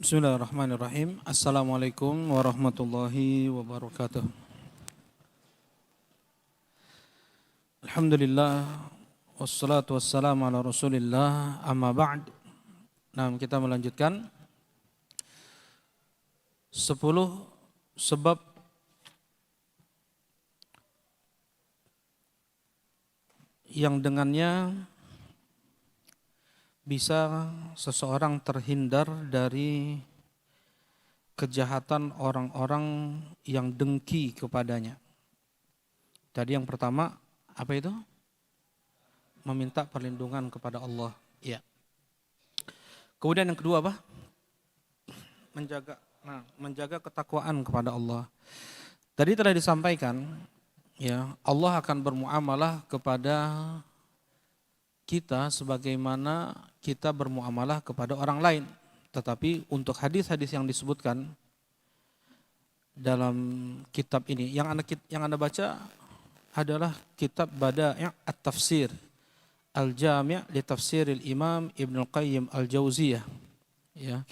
Speaker 2: Bismillahirrahmanirrahim. Assalamualaikum warahmatullahi wabarakatuh. Alhamdulillah wassalatu wassalamu ala Rasulillah, amma ba'd. Nah, kita melanjutkan 10 sebab yang dengannya bisa seseorang terhindar dari kejahatan orang-orang yang dengki kepadanya. Tadi yang pertama apa itu? Meminta perlindungan kepada Allah. Ya. Kemudian yang kedua apa? Menjaga ketakwaan kepada Allah. Tadi telah disampaikan, ya, Allah akan bermuamalah kepada kita sebagaimana kita bermuamalah kepada orang lain. Tetapi untuk hadis-hadis yang disebutkan dalam kitab ini, yang anda baca adalah kitab Bada' At-Tafsir Al-Jami' li Tafsiril Imam Ibnu Qayyim Al-Jauziyah. Ya.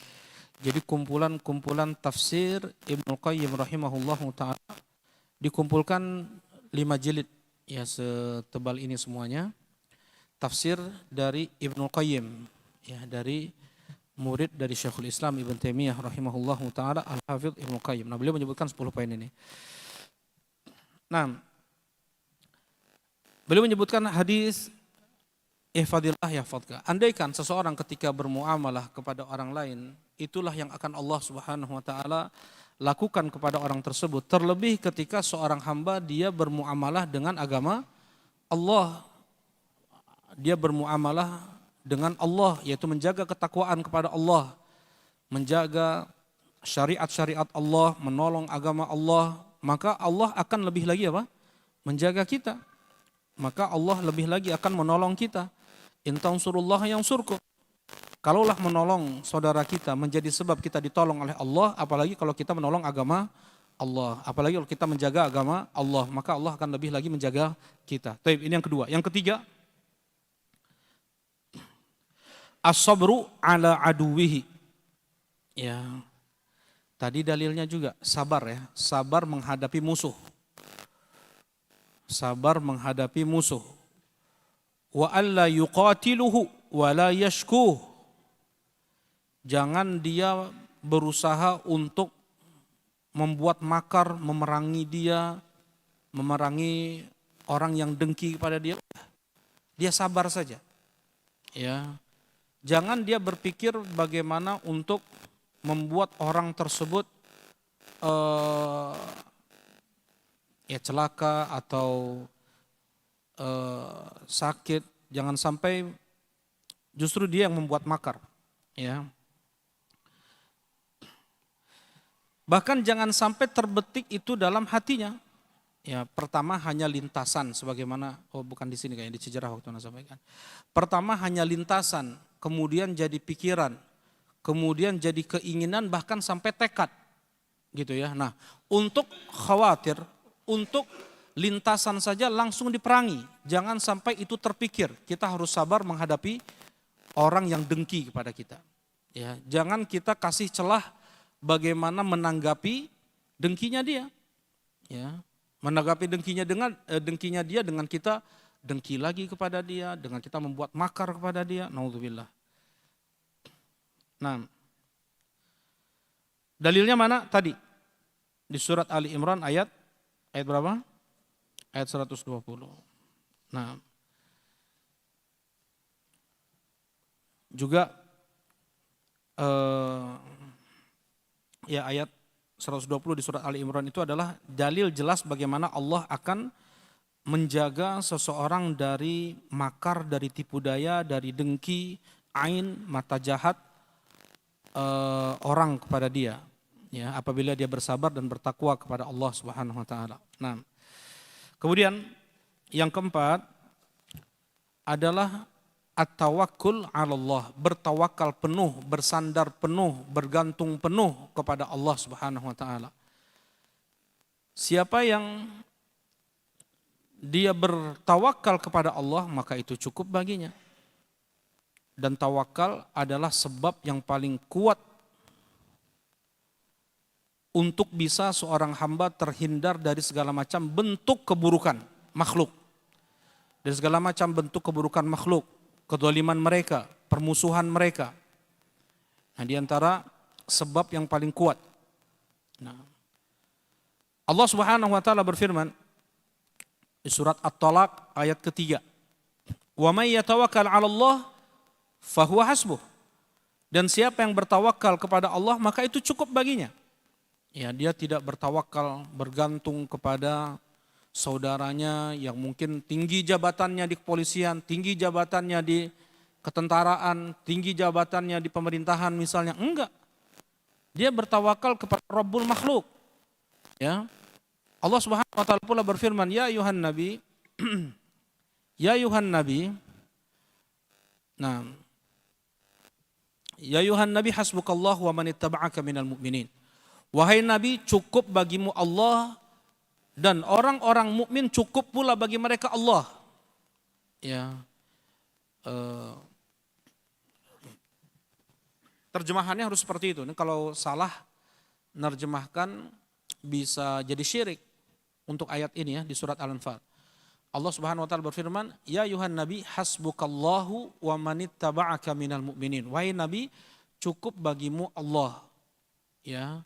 Speaker 2: Jadi kumpulan-kumpulan tafsir Ibnu Qayyim rahimahullahu taala dikumpulkan 5 jilid, ya, setebal ini semuanya. Tafsir dari Ibnu Qayyim, ya, dari murid dari Syekhul Islam Ibnu Taimiyah rahimahullahu taala, Al-Hafidz Ibnu Qayyim. Nah, beliau menyebutkan 10 poin ini. Nah, beliau menyebutkan hadis ihfadillah yahfadka. Andaikan seseorang ketika bermuamalah kepada orang lain, itulah yang akan Allah Subhanahu wa taala lakukan kepada orang tersebut. Terlebih ketika seorang hamba dia bermuamalah dengan agama Allah. Dia bermuamalah dengan Allah, yaitu menjaga ketakwaan kepada Allah, menjaga syariat-syariat Allah, menolong agama Allah, maka Allah akan lebih lagi apa? Menjaga kita. Maka Allah lebih lagi akan menolong kita. In tansurullah yansurkum. Kalaulah menolong saudara kita menjadi sebab kita ditolong oleh Allah, apalagi kalau kita menolong agama Allah, apalagi kalau kita menjaga agama Allah, maka Allah akan lebih lagi menjaga kita. Taib, ini yang kedua. Yang ketiga, as-sabru ala aduwihi. Ya. Tadi dalilnya juga sabar, ya, sabar menghadapi musuh. Sabar menghadapi musuh. Wa alla yuqatiluhu wa la yashkuh. Jangan dia berusaha untuk membuat makar, memerangi dia, memerangi orang yang dengki kepada dia. Dia sabar saja. Ya. Jangan dia berpikir bagaimana untuk membuat orang tersebut ya celaka atau sakit. Jangan sampai justru dia yang membuat makar. Ya. Bahkan jangan sampai terbetik itu dalam hatinya. Ya, pertama hanya lintasan sebagaimana, bukan di sini kayaknya, di sejarah waktu Anda sampaikan. Pertama hanya lintasan, kemudian jadi pikiran, kemudian jadi keinginan, bahkan sampai tekad. Gitu ya. Nah, untuk khawatir, untuk lintasan saja langsung diperangi. Jangan sampai itu terpikir. Kita harus sabar menghadapi orang yang dengki kepada kita. Ya, jangan kita kasih celah bagaimana menanggapi dengkinya dia. Ya, menanggapi dengkinya dia dengan kita dengki lagi kepada dia, dengan kita membuat makar kepada dia. Naudzubillah. Nah, dalilnya mana tadi? Di surat Ali Imran ayat berapa? Ayat 120. Nah, juga ya ayat 120 di surat Ali Imran itu adalah dalil jelas bagaimana Allah akan menjaga seseorang dari makar, dari tipu daya, dari dengki, ain, mata jahat orang kepada dia. Ya, apabila dia bersabar dan bertakwa kepada Allah Subhanahu wa taala. Nah, kemudian yang keempat adalah at-tawakkul 'ala Allah, bertawakal penuh, bersandar penuh, bergantung penuh kepada Allah Subhanahu wa taala. Siapa yang dia bertawakal kepada Allah, maka itu cukup baginya. Dan tawakal adalah sebab yang paling kuat untuk bisa seorang hamba terhindar dari segala macam bentuk keburukan makhluk. Dari segala macam bentuk keburukan makhluk, kedzaliman mereka, permusuhan mereka. Nah, di antara sebab yang paling kuat. Nah, Allah Subhanahu wa taala berfirman di surat At-Talaq ayat ketiga. Wa may yatawakkal 'ala Allah fahuwa hasbuh. Dan siapa yang bertawakal kepada Allah, maka itu cukup baginya. Ya, dia tidak bertawakal, bergantung kepada saudaranya yang mungkin tinggi jabatannya di kepolisian, tinggi jabatannya di ketentaraan, tinggi jabatannya di pemerintahan misalnya. Enggak. Dia bertawakal kepada Rabbul Makhluk. Ya. Allah Subhanahu wa taala pula berfirman, "Ya ayuhan nabi, ya ayuhan nabi." Nah, "Ya ayuhan nabi hasbukallahu wa man ittaba'aka minal mu'minin." Wahai nabi, cukup bagimu Allah dan orang-orang mukmin cukup pula bagi mereka Allah. Ya. Terjemahannya harus seperti itu. Ini kalau salah nerjemahkan bisa jadi syirik untuk ayat ini ya di surat Al-Anfal. Allah Subhanahu wa taala berfirman, "Ya ayuhan nabi hasbukallahu wa manittaba'aka minal mu'minin." Wahai nabi, cukup bagimu Allah. Ya.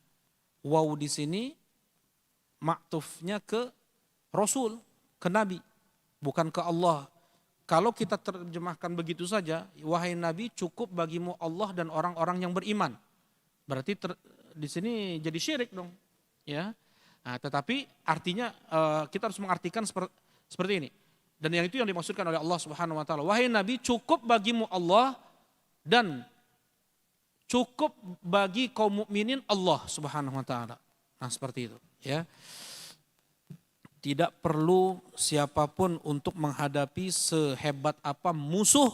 Speaker 2: Waw di sini maktufnya ke Rasul, ke Nabi, bukan ke Allah. Kalau kita terjemahkan begitu saja, wahai Nabi cukup bagimu Allah dan orang-orang yang beriman. Berarti di sini jadi syirik dong. Ya. Nah, tetapi artinya kita harus mengartikan seperti ini. Dan yang itu yang dimaksudkan oleh Allah Subhanahu wa taala. Wahai Nabi cukup bagimu Allah dan cukup bagi kaum mukminin Allah Subhanahu wa taala. Nah, seperti itu, ya. Tidak perlu siapapun untuk menghadapi sehebat apa musuh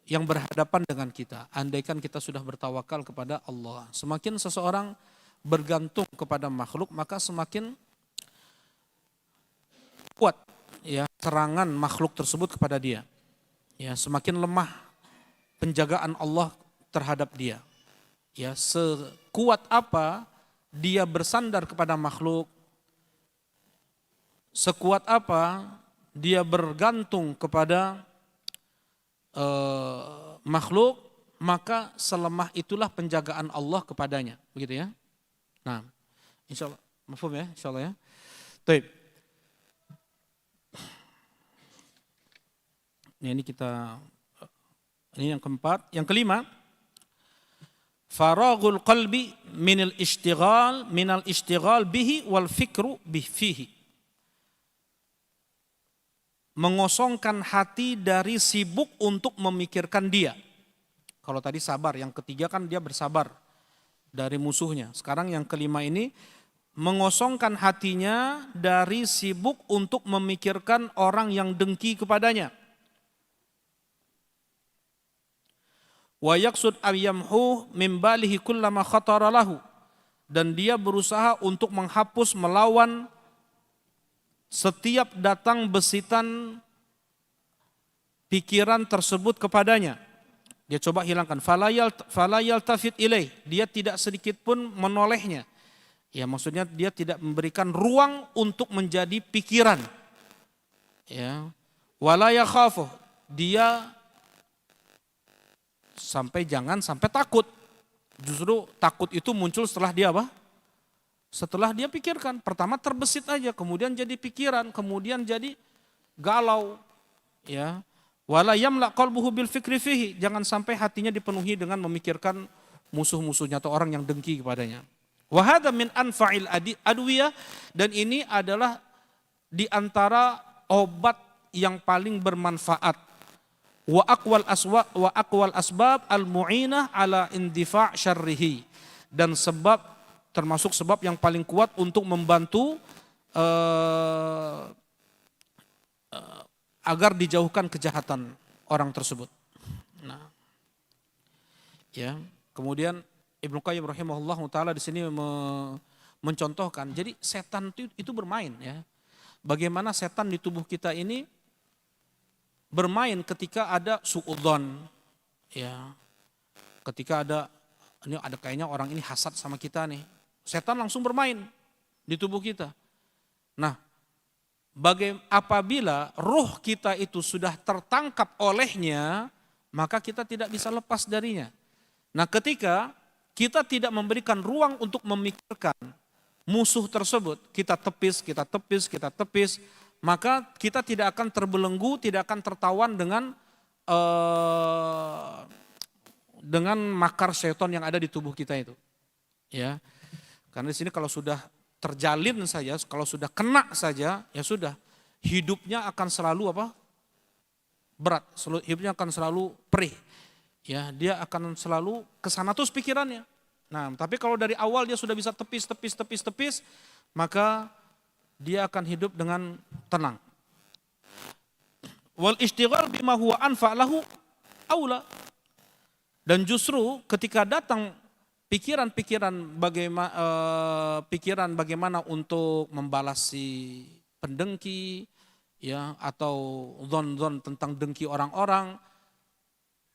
Speaker 2: yang berhadapan dengan kita. Andaikan kita sudah bertawakal kepada Allah. Semakin seseorang bergantung kepada makhluk, maka semakin kuat ya serangan makhluk tersebut kepada dia. Ya, semakin lemah penjagaan Allah terhadap dia. Ya, sekuat apa dia bersandar kepada makhluk, sekuat apa dia bergantung kepada makhluk, maka selemah itulah penjagaan Allah kepadanya, begitu ya. Nah, insyaallah, mafhum ya, insyaallah ya. Baik. Ini kita, ini yang keempat, yang kelima. Faraghul qalbi minal ishtighal bihi wal fikru fihi. Mengosongkan hati dari sibuk untuk memikirkan dia. Kalau tadi sabar, yang ketiga kan dia bersabar dari musuhnya. Sekarang yang kelima ini mengosongkan hatinya dari sibuk untuk memikirkan orang yang dengki kepadanya. Wa yaqsud ayyamhu min balihi kullama khatara lahu, dan dia berusaha untuk menghapus, melawan setiap datang besitan pikiran tersebut kepadanya. Dia coba hilangkan. Fala yaltafit ilaih, dia tidak sedikit pun menolehnya. Ya, maksudnya dia tidak memberikan ruang untuk menjadi pikiran. Ya. Wala yakhafu, dia jangan sampai takut. Justru takut itu muncul setelah dia apa? Setelah dia pikirkan. Pertama terbesit aja, kemudian jadi pikiran, kemudian jadi galau. Ya. Wala yamla qalbuhu bil fikri fihi, jangan sampai hatinya dipenuhi dengan memikirkan musuh-musuhnya atau orang yang dengki kepadanya. Wa hadza min anfa'il adwiyah, dan ini adalah di antara obat yang paling bermanfaat. Wa aqwal asbab al-mu'inah ala indifa' syarrihi, dan termasuk sebab yang paling kuat untuk membantu agar dijauhkan kejahatan orang tersebut. Nah, ya, kemudian Ibnu Qayyim rahimahullah taala di sini mencontohkan, jadi setan itu bermain ya. Bagaimana setan di tubuh kita ini bermain ketika ada suudzon, ya. Ketika ada kayaknya orang ini hasad sama kita nih. Setan langsung bermain di tubuh kita. Nah, apabila ruh kita itu sudah tertangkap olehnya, maka kita tidak bisa lepas darinya. Nah, ketika kita tidak memberikan ruang untuk memikirkan musuh tersebut, kita tepis, maka kita tidak akan terbelenggu, tidak akan tertawan dengan makar syaitan yang ada di tubuh kita itu. Ya. Karena di sini kalau sudah terjalin saja, kalau sudah kena saja, ya sudah, hidupnya akan selalu apa? Berat, hidupnya akan selalu perih. Ya, dia akan selalu kesana terus pikirannya. Nah, tapi kalau dari awal dia sudah bisa tepis, maka dia akan hidup dengan tenang. Wal ishtighal bima huwa anfa' lahu aula. Dan justru ketika datang pikiran bagaimana untuk membalas si pendengki, ya, atau zon tentang dengki orang-orang,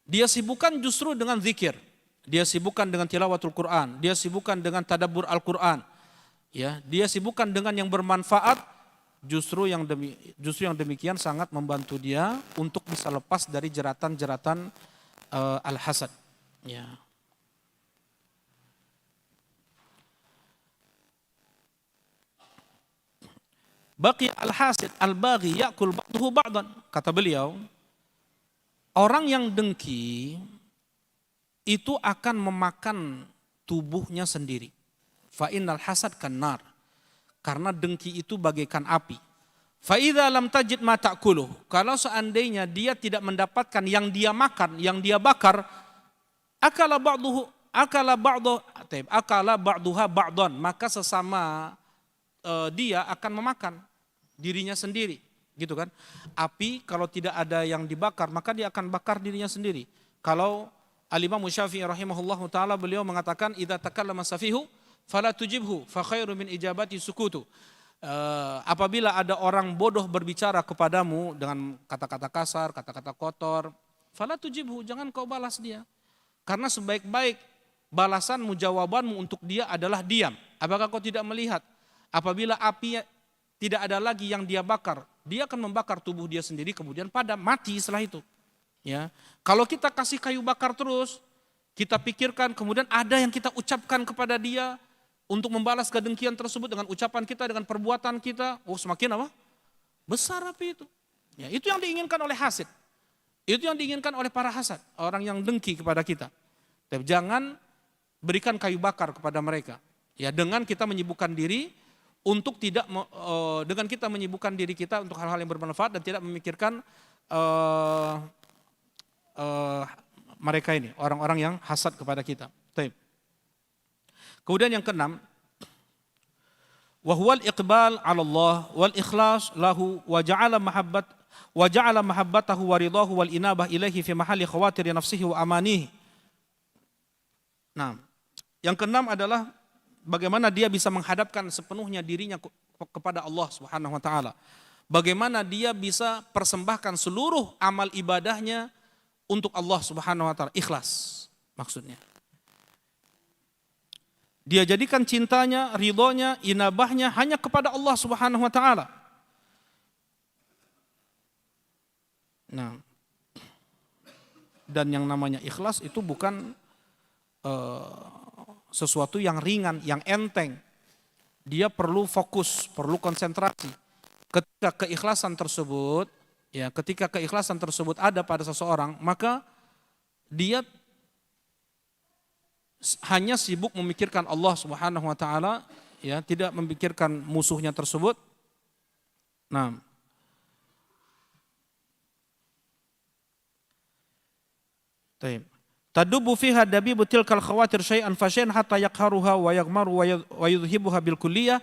Speaker 2: dia sibukkan justru dengan zikir, dia sibukkan dengan tilawatul Quran, dia sibukkan dengan tadabbur Al-Quran, ya, dia sibukkan dengan yang bermanfaat. Justru yang demikian sangat membantu dia untuk bisa lepas dari jeratan-jeratan al-hasad. Ya. Baqi al-hasid al-baghi ya'kul ba'duhu ba'dan. Kata beliau, orang yang dengki itu akan memakan tubuhnya sendiri. Fa innal hasad kannar. Karena dengki itu bagaikan api. Fa idza lam tajid ma ta'kuluh. Kalau seandainya dia tidak mendapatkan yang dia makan, yang dia bakar, akala ba'duha ba'dan, maka sesama dia akan memakan dirinya sendiri, gitu kan? Api kalau tidak ada yang dibakar, maka dia akan bakar dirinya sendiri. Kalau Al-Imam Syafi'i rahimahullahu taala, beliau mengatakan idza takallama safihu fala tujibhu fa khairu min ijabati sukutu. Apabila ada orang bodoh berbicara kepadamu dengan kata-kata kasar, kata-kata kotor, fala tujibhu, jangan kau balas dia. Karena sebaik-baik balasanmu, jawabanmu untuk dia adalah diam. Apakah kau tidak melihat apabila api tidak ada lagi yang dia bakar, dia akan membakar tubuh dia sendiri, kemudian padam, mati setelah itu. Ya, kalau kita kasih kayu bakar terus, kita pikirkan, kemudian ada yang kita ucapkan kepada dia untuk membalas kedengkian tersebut dengan ucapan kita, dengan perbuatan kita, semakin apa? Besar api itu. Ya, itu yang diinginkan oleh hasid. Itu yang diinginkan oleh para hasad, orang yang dengki kepada kita. Tapi jangan berikan kayu bakar kepada mereka. Ya, dengan kita menyibukkan diri untuk dengan kita menyibukkan diri kita untuk hal-hal yang bermanfaat dan tidak memikirkan mereka ini, orang-orang yang hasad kepada kita. Baik. Kemudian yang keenam, wa huwal iqbal 'ala Allah wal ikhlas lahu wa ja'ala mahabbatahu wa ridahu wal inabah ilaihi fi mahalli khawatir nafsihi wa amanihi. Nah, yang keenam adalah bagaimana dia bisa menghadapkan sepenuhnya dirinya kepada Allah Subhanahu wa taala. Bagaimana dia bisa persembahkan seluruh amal ibadahnya untuk Allah Subhanahu wa taala, ikhlas maksudnya. Dia jadikan cintanya, ridhonya, inabahnya hanya kepada Allah Subhanahu wa taala. Nah, dan yang namanya ikhlas itu bukan sesuatu yang ringan, yang enteng. Dia perlu fokus, perlu konsentrasi. Ketika keikhlasan tersebut ada pada seseorang, maka dia hanya sibuk memikirkan Allah Subhanahu wa taala, ya, tidak memikirkan musuhnya tersebut. Nah, tadubu fiha dabibu tilkal khawatir syai'an fa syai'an hatta yaqharuha wa yaghmaru wa yudhibuha bil kulliyah,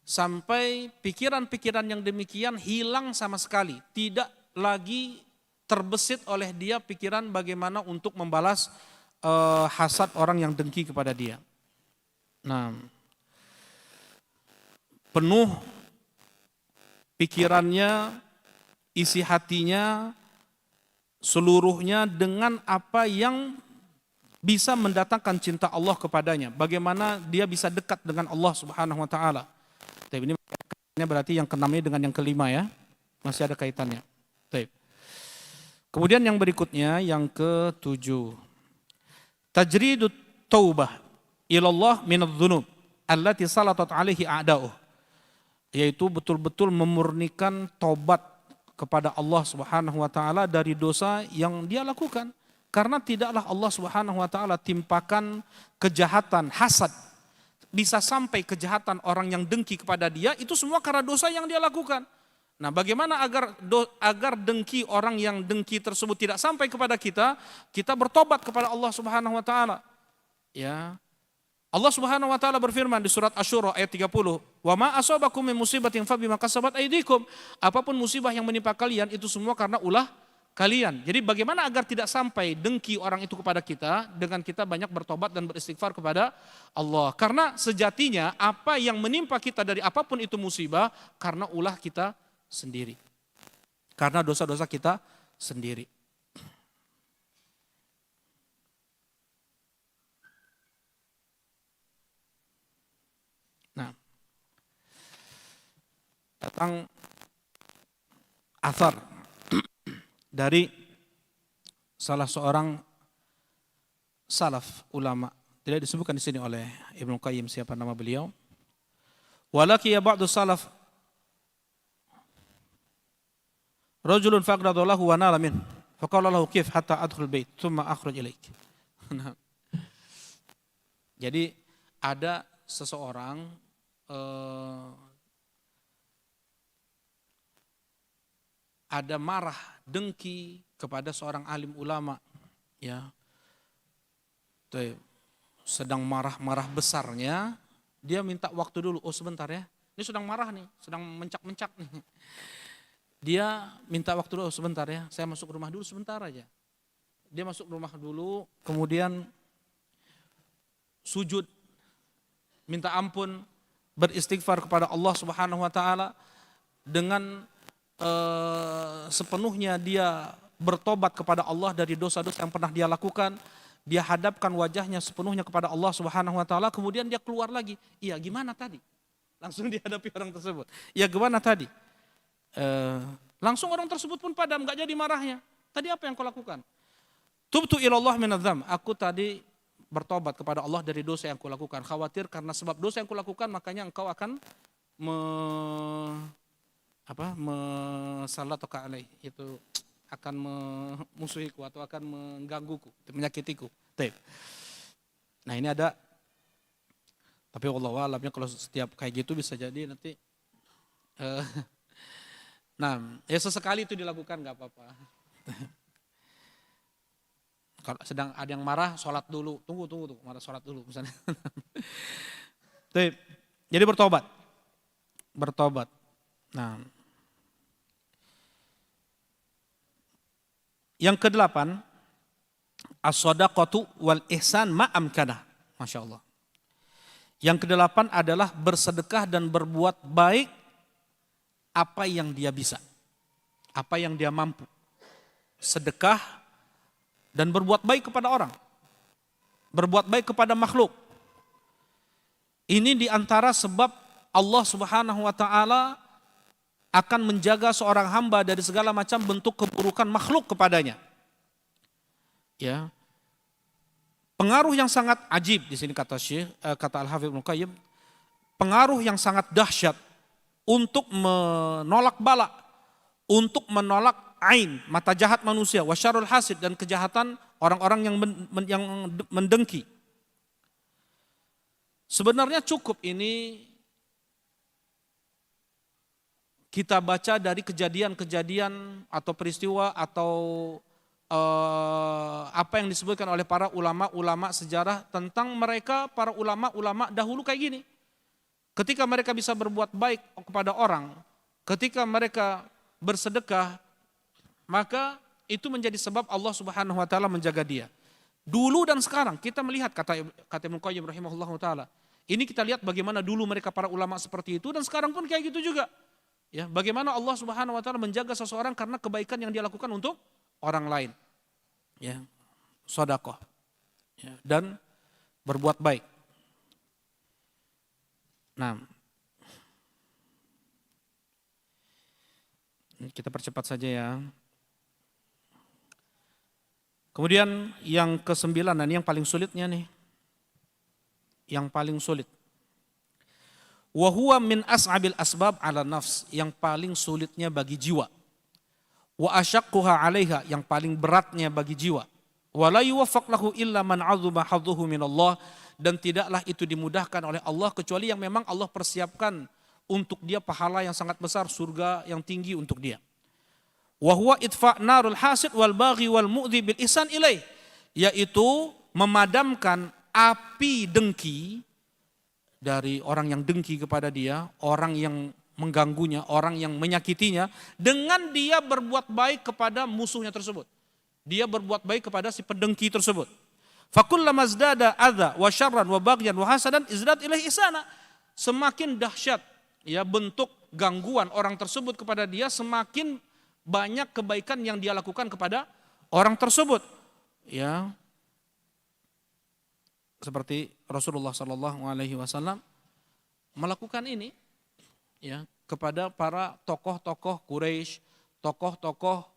Speaker 2: sampai pikiran-pikiran yang demikian hilang sama sekali, tidak lagi terbesit oleh dia pikiran bagaimana untuk membalas hasad orang yang dengki kepada dia. Nah, penuh pikirannya, isi hatinya, seluruhnya dengan apa yang bisa mendatangkan cinta Allah kepadanya. Bagaimana dia bisa dekat dengan Allah Subhanahu wa taala. Ini berarti yang keenamnya dengan yang kelima, ya. Masih ada kaitannya. Baik. Kemudian yang berikutnya, yang ketujuh, tajridut taubah ilallah minadz-dzunub allati salatat alaihi a'da'uh, yaitu betul-betul memurnikan tobat kepada Allah Subhanahu wa taala dari dosa yang dia lakukan, Karena tidaklah Allah Subhanahu wa taala timpakan kejahatan, hasad, bisa sampai kejahatan orang yang dengki kepada dia, itu semua karena dosa yang dia lakukan. Nah, bagaimana agar dengki orang yang dengki tersebut tidak sampai kepada kita, kita bertobat kepada Allah Subhanahu wa taala. Ya. Allah Subhanahu wa taala berfirman di surat Asy-Syura ayat 30, "Wa ma asabakum min musibatin fa bima kasabat aydikum." Apapun musibah yang menimpa kalian itu semua karena ulah kalian. Jadi bagaimana agar tidak sampai dengki orang itu kepada kita dengan kita banyak bertobat dan beristighfar kepada Allah. Karena sejatinya apa yang menimpa kita dari apapun itu musibah karena ulah kita sendiri. Karena dosa-dosa kita sendiri. Nah, datang athar dari salah seorang salaf ulama, tidak disebutkan di sini oleh Ibnu Qayyim siapa nama beliau. Walaki ya ba'du salaf rajulun faqradallahu wa nala min faqala lahu kif hatta adkhul bait thumma akhruj ilaik. Jadi ada seseorang ada marah, dengki kepada seorang alim ulama, ya. Sedang marah-marah besarnya, dia minta waktu dulu. Oh sebentar ya, ini sedang marah nih, sedang mencak-mencak nih. Dia minta waktu dulu, oh sebentar ya, saya masuk rumah dulu sebentar aja. Dia masuk rumah dulu, kemudian sujud, minta ampun, beristighfar kepada Allah Subhanahu wa taala dengan sepenuhnya dia bertobat kepada Allah dari dosa-dosa yang pernah dia lakukan. Dia hadapkan wajahnya sepenuhnya kepada Allah Subhanahu wa taala, kemudian dia keluar lagi. Iya, gimana tadi? Langsung dihadapi orang tersebut. Ya, gimana tadi? Langsung orang tersebut pun padam, enggak jadi marahnya. Tadi apa yang kau lakukan? Tubtu ilallah minadz-dzam. Aku tadi bertobat kepada Allah dari dosa yang kau lakukan. Khawatir karena sebab dosa yang kau lakukan makanya engkau akan mesalatoka alaih, itu akan memusuhiku atau akan menggangguku, menyakitiku. Nah ini ada, tapi wallahu a'lamnya kalau setiap kayak gitu bisa jadi nanti nah ya sesekali itu dilakukan nggak apa-apa. Kalau sedang ada yang marah, sholat dulu, tunggu marah sholat dulu misalnya. Jadi bertobat. Nah, yang ke-8, as-shadaqatu wal ihsan ma'amkanah. Masya Allah. Yang ke-8 adalah bersedekah dan berbuat baik apa yang dia bisa, apa yang dia mampu. Sedekah dan berbuat baik kepada orang, berbuat baik kepada makhluk. Ini diantara sebab Allah Subhanahu wa taala akan menjaga seorang hamba dari segala macam bentuk keburukan makhluk kepadanya. Ya. Pengaruh yang sangat ajib di sini kata Al-Hafidz Ibnu Qayyim, pengaruh yang sangat dahsyat untuk menolak bala, untuk menolak ain, mata jahat manusia, wasyarul hasid, dan kejahatan orang-orang yang mendengki. Sebenarnya cukup ini kita baca dari kejadian-kejadian atau peristiwa atau apa yang disebutkan oleh para ulama-ulama sejarah tentang mereka, para ulama-ulama dahulu kayak gini. Ketika mereka bisa berbuat baik kepada orang, ketika mereka bersedekah, maka itu menjadi sebab Allah Subhanahu wa taala menjaga dia. Dulu dan sekarang kita melihat kata Ibnu Qayyim rahimahullahu taala. Ini kita lihat bagaimana dulu mereka para ulama seperti itu dan sekarang pun kayak gitu juga. Ya, bagaimana Allah Subhanahu wa taala menjaga seseorang karena kebaikan yang dia lakukan untuk orang lain. Ya, sedekah. Ya, dan berbuat baik. Nah, kita percepat saja ya. Kemudian yang ke-9, ini yang paling sulitnya nih. Yang paling sulit. Wa huwa min as'abil asbab ala nafs, yang paling sulitnya bagi jiwa. Wa asyaqquha 'alaiha, yang paling beratnya bagi jiwa. Wa la yuwaffaq lahu illa man 'azuma hadzuhu minallah, dan tidaklah itu dimudahkan oleh Allah kecuali yang memang Allah persiapkan untuk dia pahala yang sangat besar, surga yang tinggi untuk dia. Wa huwa itfa' narul hasid wal baghi wal mu'dhi bil ihsan ilaih, yaitu memadamkan api dengki dari orang yang dengki kepada dia, orang yang mengganggunya, orang yang menyakitinya, dengan dia berbuat baik kepada musuhnya tersebut. Dia berbuat baik kepada si pendengki tersebut. Fakullama zdada adza wa syarran wa baghyan wa hasadan izdad ilaihi ihsana. Semakin dahsyat ya bentuk gangguan orang tersebut kepada dia, semakin banyak kebaikan yang dia lakukan kepada orang tersebut. Ya. Seperti Rasulullah sallallahu alaihi wasallam melakukan ini ya kepada para tokoh-tokoh Quraisy, tokoh-tokoh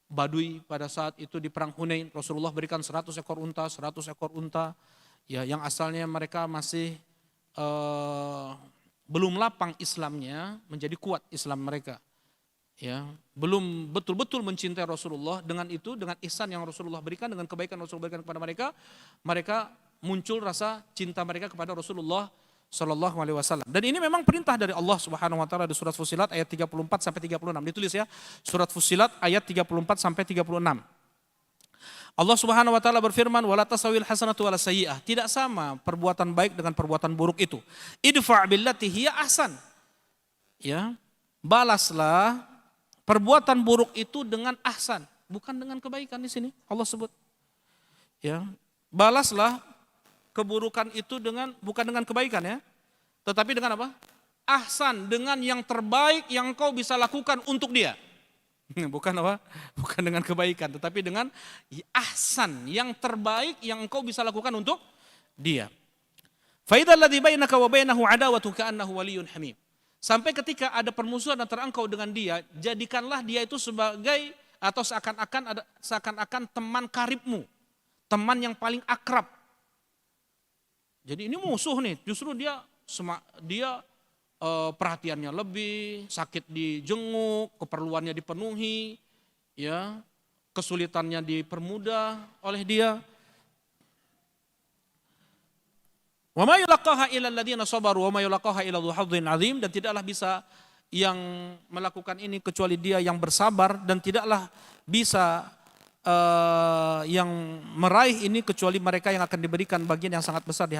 Speaker 2: Badui pada saat itu di perang Hunain. Rasulullah berikan 100 ekor unta ya, yang asalnya mereka masih belum lapang Islamnya, menjadi kuat Islam mereka. Ya, belum betul-betul mencintai Rasulullah. Dengan itu, dengan ihsan yang Rasulullah berikan, dengan kebaikan Rasulullah berikan kepada mereka, mereka muncul rasa cinta mereka kepada Rasulullah Sallallahu Alaihi Wasallam. Dan ini memang perintah dari Allah Subhanahu Wa Taala di surat Fussilat ayat 34 sampai 36. Ditulis ya, surat Fussilat ayat 34 sampai 36. Allah Subhanahu Wa Taala berfirman, wala tasawil hasanatu wala sayyi'ah. Tidak sama perbuatan baik dengan perbuatan buruk itu. Idfa' billati hiya ahsan. Ya, balaslah perbuatan buruk itu dengan ahsan, bukan dengan kebaikan di sini. Allah sebut. Ya, balaslah keburukan itu bukan dengan kebaikan ya, tetapi dengan apa? Ahsan, dengan yang terbaik yang kau bisa lakukan untuk dia. Bukan apa? Bukan dengan kebaikan, tetapi dengan ahsan, yang terbaik yang kau bisa lakukan untuk dia. Fa idzal ladzi bainaka wa bainahu adawatun ka'annahu waliyyun hamim. Sampai ketika ada permusuhan antara engkau dengan dia, jadikanlah dia itu sebagai atau seakan-akan teman karibmu, teman yang paling akrab. Jadi ini musuh nih, justru dia perhatiannya lebih, sakit dijenguk, keperluannya dipenuhi, ya, kesulitannya dipermudah oleh dia. Wa ma yulaqaha illa alladziina sabaru wa ma yulaqaha illa dzu hadzin 'adzim, dan tidaklah bisa yang melakukan ini kecuali dia yang bersabar, dan tidaklah bisa yang meraih ini kecuali mereka yang akan diberikan bagian yang sangat besar di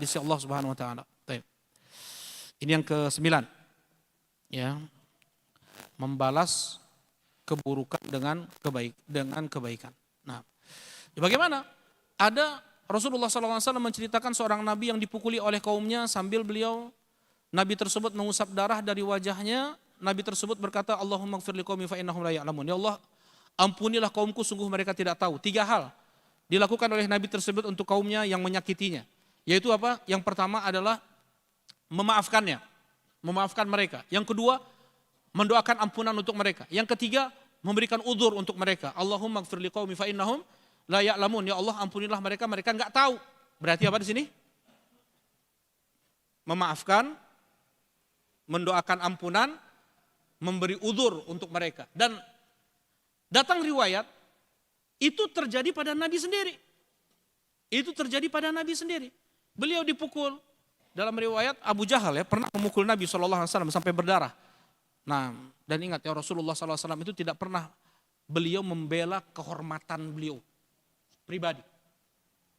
Speaker 2: sisi Allah Subhanahu wa taala. Ini yang ke-9. Ya. Membalas keburukan dengan kebaikan. Nah, bagaimana? Ada Rasulullah SAW menceritakan seorang nabi yang dipukuli oleh kaumnya sambil nabi tersebut mengusap darah dari wajahnya. Nabi tersebut berkata, Allahumma ighfir liqaumi fa innahum la ya'lamun. Ya Allah, ampunilah kaumku, sungguh mereka tidak tahu. 3 hal dilakukan oleh nabi tersebut untuk kaumnya yang menyakitinya. Yaitu apa? Yang pertama adalah memaafkan mereka. Yang kedua, mendoakan ampunan untuk mereka. Yang ketiga, memberikan udzur untuk mereka. Allahumma ighfir liqaumi fa innahum la ya'lamun. Ya Allah, ampunilah mereka enggak tahu. Berarti apa di sini? Memaafkan, mendoakan ampunan, memberi udzur untuk mereka. Dan datang riwayat, itu terjadi pada Nabi sendiri. Beliau dipukul. Dalam riwayat Abu Jahal ya pernah memukul Nabi SAW sampai berdarah. Nah, dan ingat ya, Rasulullah SAW itu tidak pernah beliau membela kehormatan beliau pribadi.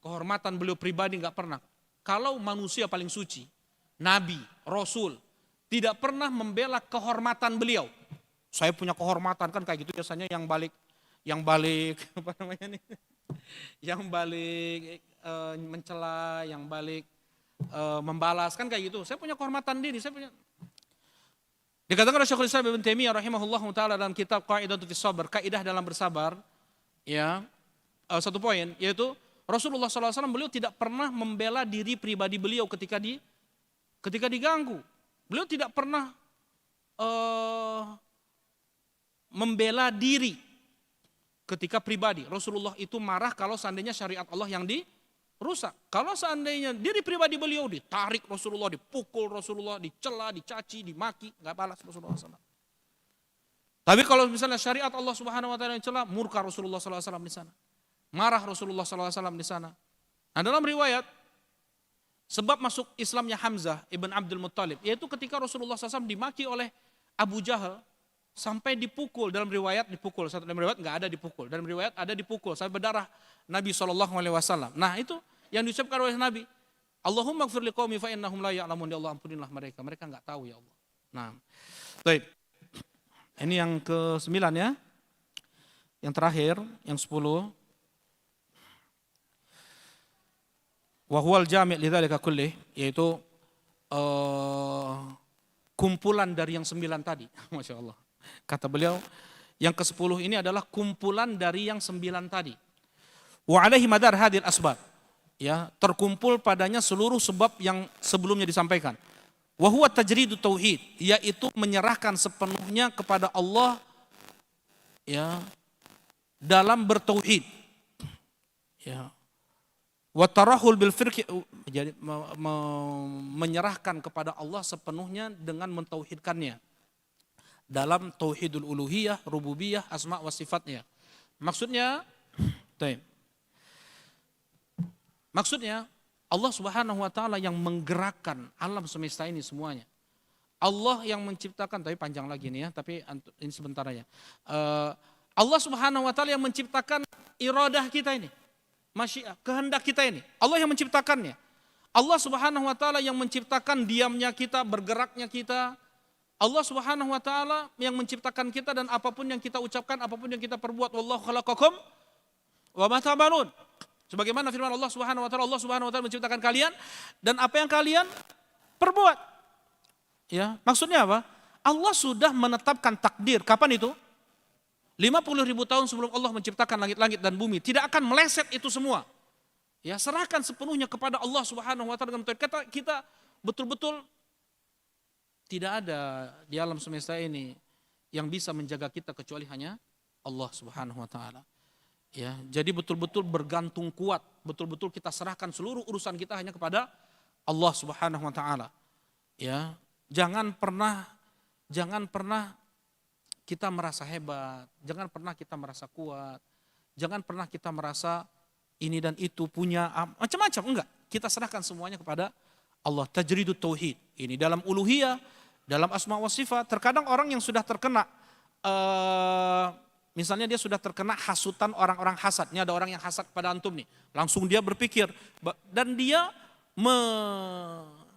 Speaker 2: Kehormatan beliau pribadi enggak pernah. Kalau manusia paling suci, Nabi, Rasul, tidak pernah membela kehormatan beliau. Saya punya kehormatan, kan kayak gitu biasanya yang balik apa namanya nih? Yang balik mencela, yang balik membalas, kan kayak gitu. Saya punya kehormatan diri, Dikatakan oleh Syekhul Islam Ibnu Taimiyah rahimahullahu taala dalam kitab Qaidatun fis Sabr, kaidah dalam bersabar, ya, satu poin yaitu Rasulullah SAW beliau tidak pernah membela diri pribadi beliau ketika diganggu. Beliau tidak pernah membela diri ketika pribadi. Rasulullah itu marah kalau seandainya syariat Allah yang dirusak. Kalau seandainya diri pribadi beliau ditarik Rasulullah, dipukul Rasulullah, dicela, dicaci, dimaki, nggak balas Rasulullah SAW. Tapi kalau misalnya syariat Allah Subhanahu Wa Taala dicela, murka Rasulullah SAW di sana. Marah Rasulullah SAW di sana. Nah, dalam riwayat sebab masuk Islamnya Hamzah ibn Abdul Muttalib, yaitu ketika Rasulullah SAW dimaki oleh Abu Jahal sampai dipukul. Dalam riwayat dipukul, dalam riwayat nggak ada dipukul, dalam riwayat ada dipukul sampai berdarah Nabi SAW. Nah, itu yang diucapkan oleh Nabi, Allahumma gfir liqaumi fa innahum la ya'lamun. Ya Allah, ampunilah mereka, mereka nggak tahu ya Allah. Nah, baik. Ini yang ke-9 ya. Yang terakhir, yang 10. Wa huwal jami' lidzalika kullih, yaitu kumpulan dari yang 9 tadi. Masya Allah. Kata beliau, yang ke-10 ini adalah kumpulan dari yang 9 tadi. Wa alaihi madar hadil asbab. Ya, terkumpul padanya seluruh sebab yang sebelumnya disampaikan. Wa huwa tajridu tauhid, yaitu menyerahkan sepenuhnya kepada Allah ya dalam bertauhid. Ya. Wa tarahul bil firqi, jadi menyerahkan kepada Allah sepenuhnya dengan mentauhidkannya dalam tauhidul uluhiyah, rububiyah, asma wa sifatnya. Maksudnya Allah Subhanahu wa taala yang menggerakkan alam semesta ini semuanya. Allah yang menciptakan, tapi panjang lagi nih ya, tapi ini sebentar aja. Allah Subhanahu wa taala yang menciptakan iradah kita ini. Masyiah, kehendak kita ini. Allah yang menciptakannya. Allah Subhanahu wa taala yang menciptakan diamnya kita, bergeraknya kita. Allah Subhanahu wa taala yang menciptakan kita dan apapun yang kita ucapkan, apapun yang kita perbuat. Wallahu khalaqakum wa ma ta'malun. Sebagaimana firman Allah Subhanahu wa taala menciptakan kalian dan apa yang kalian perbuat. Ya, maksudnya apa? Allah sudah menetapkan takdir. Kapan itu? 50.000 tahun sebelum Allah menciptakan langit-langit dan bumi. Tidak akan meleset itu semua. Ya, serahkan sepenuhnya kepada Allah Subhanahu wa taala. Kita betul-betul tidak ada di alam semesta ini yang bisa menjaga kita kecuali hanya Allah Subhanahu wa taala. Ya, jadi betul-betul bergantung kuat, betul-betul kita serahkan seluruh urusan kita hanya kepada Allah Subhanahu wa taala. Ya, jangan pernah kita merasa hebat, jangan pernah kita merasa kuat, jangan pernah kita merasa ini dan itu punya macam-macam, enggak. Kita serahkan semuanya kepada Allah. Tajridut tauhid. Ini dalam uluhiyah, dalam asma wa sifat. Terkadang orang yang sudah terkena misalnya dia sudah terkena hasutan orang-orang hasad. Ini ada orang yang hasad pada antum nih. Langsung dia berpikir dan dia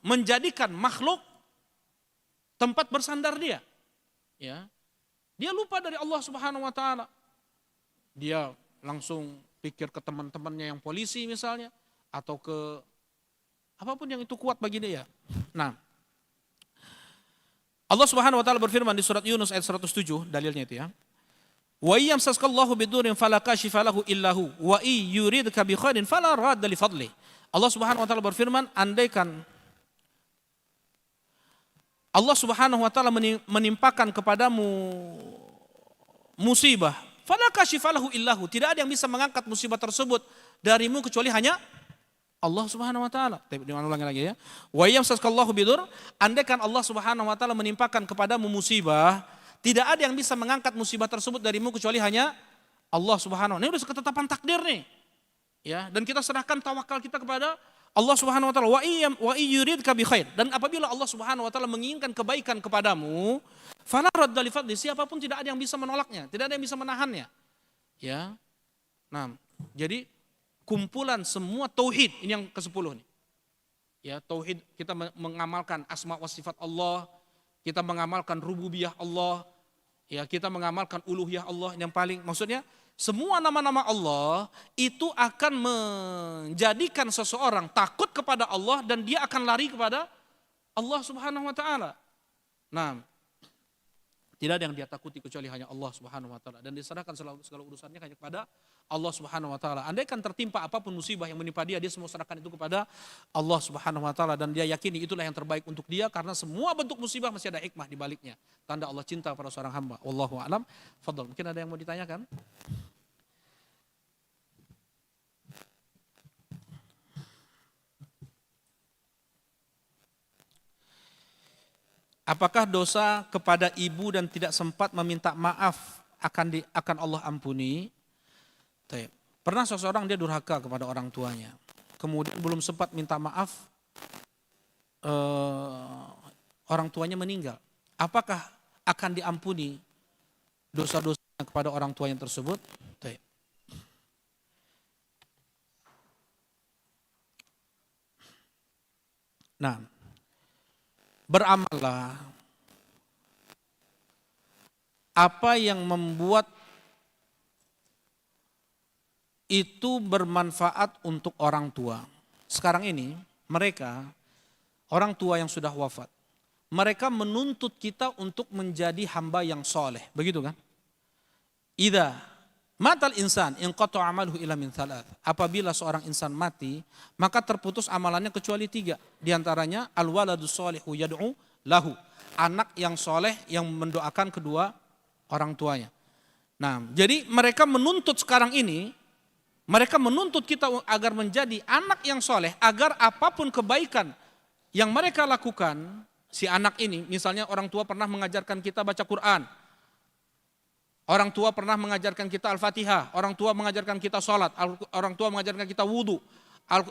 Speaker 2: menjadikan makhluk tempat bersandar dia. Ya. Dia lupa dari Allah Subhanahu wa taala. Dia langsung pikir ke teman-temannya yang polisi misalnya atau ke apapun yang itu kuat bagi dia. Nah, Allah Subhanahu wa taala berfirman di surat Yunus ayat 107, dalilnya itu ya. Wa yamsaskallahu bidurin fala kashifa lahu illa hu wa yuridka bi khairin fala radda li fadli. Allah Subhanahu wa taala berfirman, andaikan Allah Subhanahu wa taala menimpakan kepadamu musibah, fala kashifa lahu illa hu, tidak ada yang bisa mengangkat musibah tersebut darimu kecuali hanya Allah Subhanahu wa taala. Diulangi lagi ya. Wa yamsaskallahu bidur, andaikan Allah Subhanahu wa taala menimpakan kepadamu musibah, tidak ada yang bisa mengangkat musibah tersebut darimu kecuali hanya Allah Subhanahu wa taala. Ini sudah ketetapan takdir nih. Ya, dan kita serahkan tawakal kita kepada Allah Subhanahu wa taala. Wa yuridka bi khair. Dan apabila Allah Subhanahu wa taala menginginkan kebaikan kepadamu, fala radda li fadli, siapapun tidak ada yang bisa menolaknya, tidak ada yang bisa menahannya. Ya. Nah, jadi kumpulan semua tauhid ini yang ke-10 nih. Ya, tauhid kita mengamalkan asma wa sifat Allah, kita mengamalkan rububiyah Allah, ya, kita mengamalkan uluhiyah Allah yang paling, maksudnya semua nama-nama Allah itu akan menjadikan seseorang takut kepada Allah dan dia akan lari kepada Allah Subhanahu wa taala. Nah, tidak ada yang dia takuti kecuali hanya Allah Subhanahu wa taala dan diserahkan segala urusannya hanya kepada Allah Subhanahu wa taala. Andaikan tertimpa apapun musibah yang menimpa dia semua serahkan itu kepada Allah Subhanahu wa taala dan dia yakini itulah yang terbaik untuk dia karena semua bentuk musibah masih ada hikmah di baliknya. Tanda Allah cinta pada seorang hamba. Wallahu a'lam. Fadhal. Mungkin ada yang mau ditanyakan? Apakah dosa kepada ibu dan tidak sempat meminta maaf akan Allah ampuni? Pernah seseorang dia durhaka kepada orang tuanya. Kemudian belum sempat minta maaf, orang tuanya meninggal. Apakah akan diampuni dosa-dosanya kepada orang tuanya tersebut? Nah, beramallah apa yang membuat itu bermanfaat untuk orang tua. Sekarang ini mereka, orang tua yang sudah wafat, mereka menuntut kita untuk menjadi hamba yang soleh. Begitu kan? Idza matal insan inqata amaluhu illa min thalath. Apabila seorang insan mati, maka terputus amalannya kecuali 3. Di antaranya al-waladus sholihu yad'u lahu. Anak yang soleh yang mendoakan kedua orang tuanya. Nah, jadi mereka menuntut sekarang ini, mereka menuntut kita agar menjadi anak yang soleh, agar apapun kebaikan yang mereka lakukan, si anak ini, misalnya orang tua pernah mengajarkan kita baca Quran, orang tua pernah mengajarkan kita Al-Fatihah, orang tua mengajarkan kita sholat, orang tua mengajarkan kita wudhu,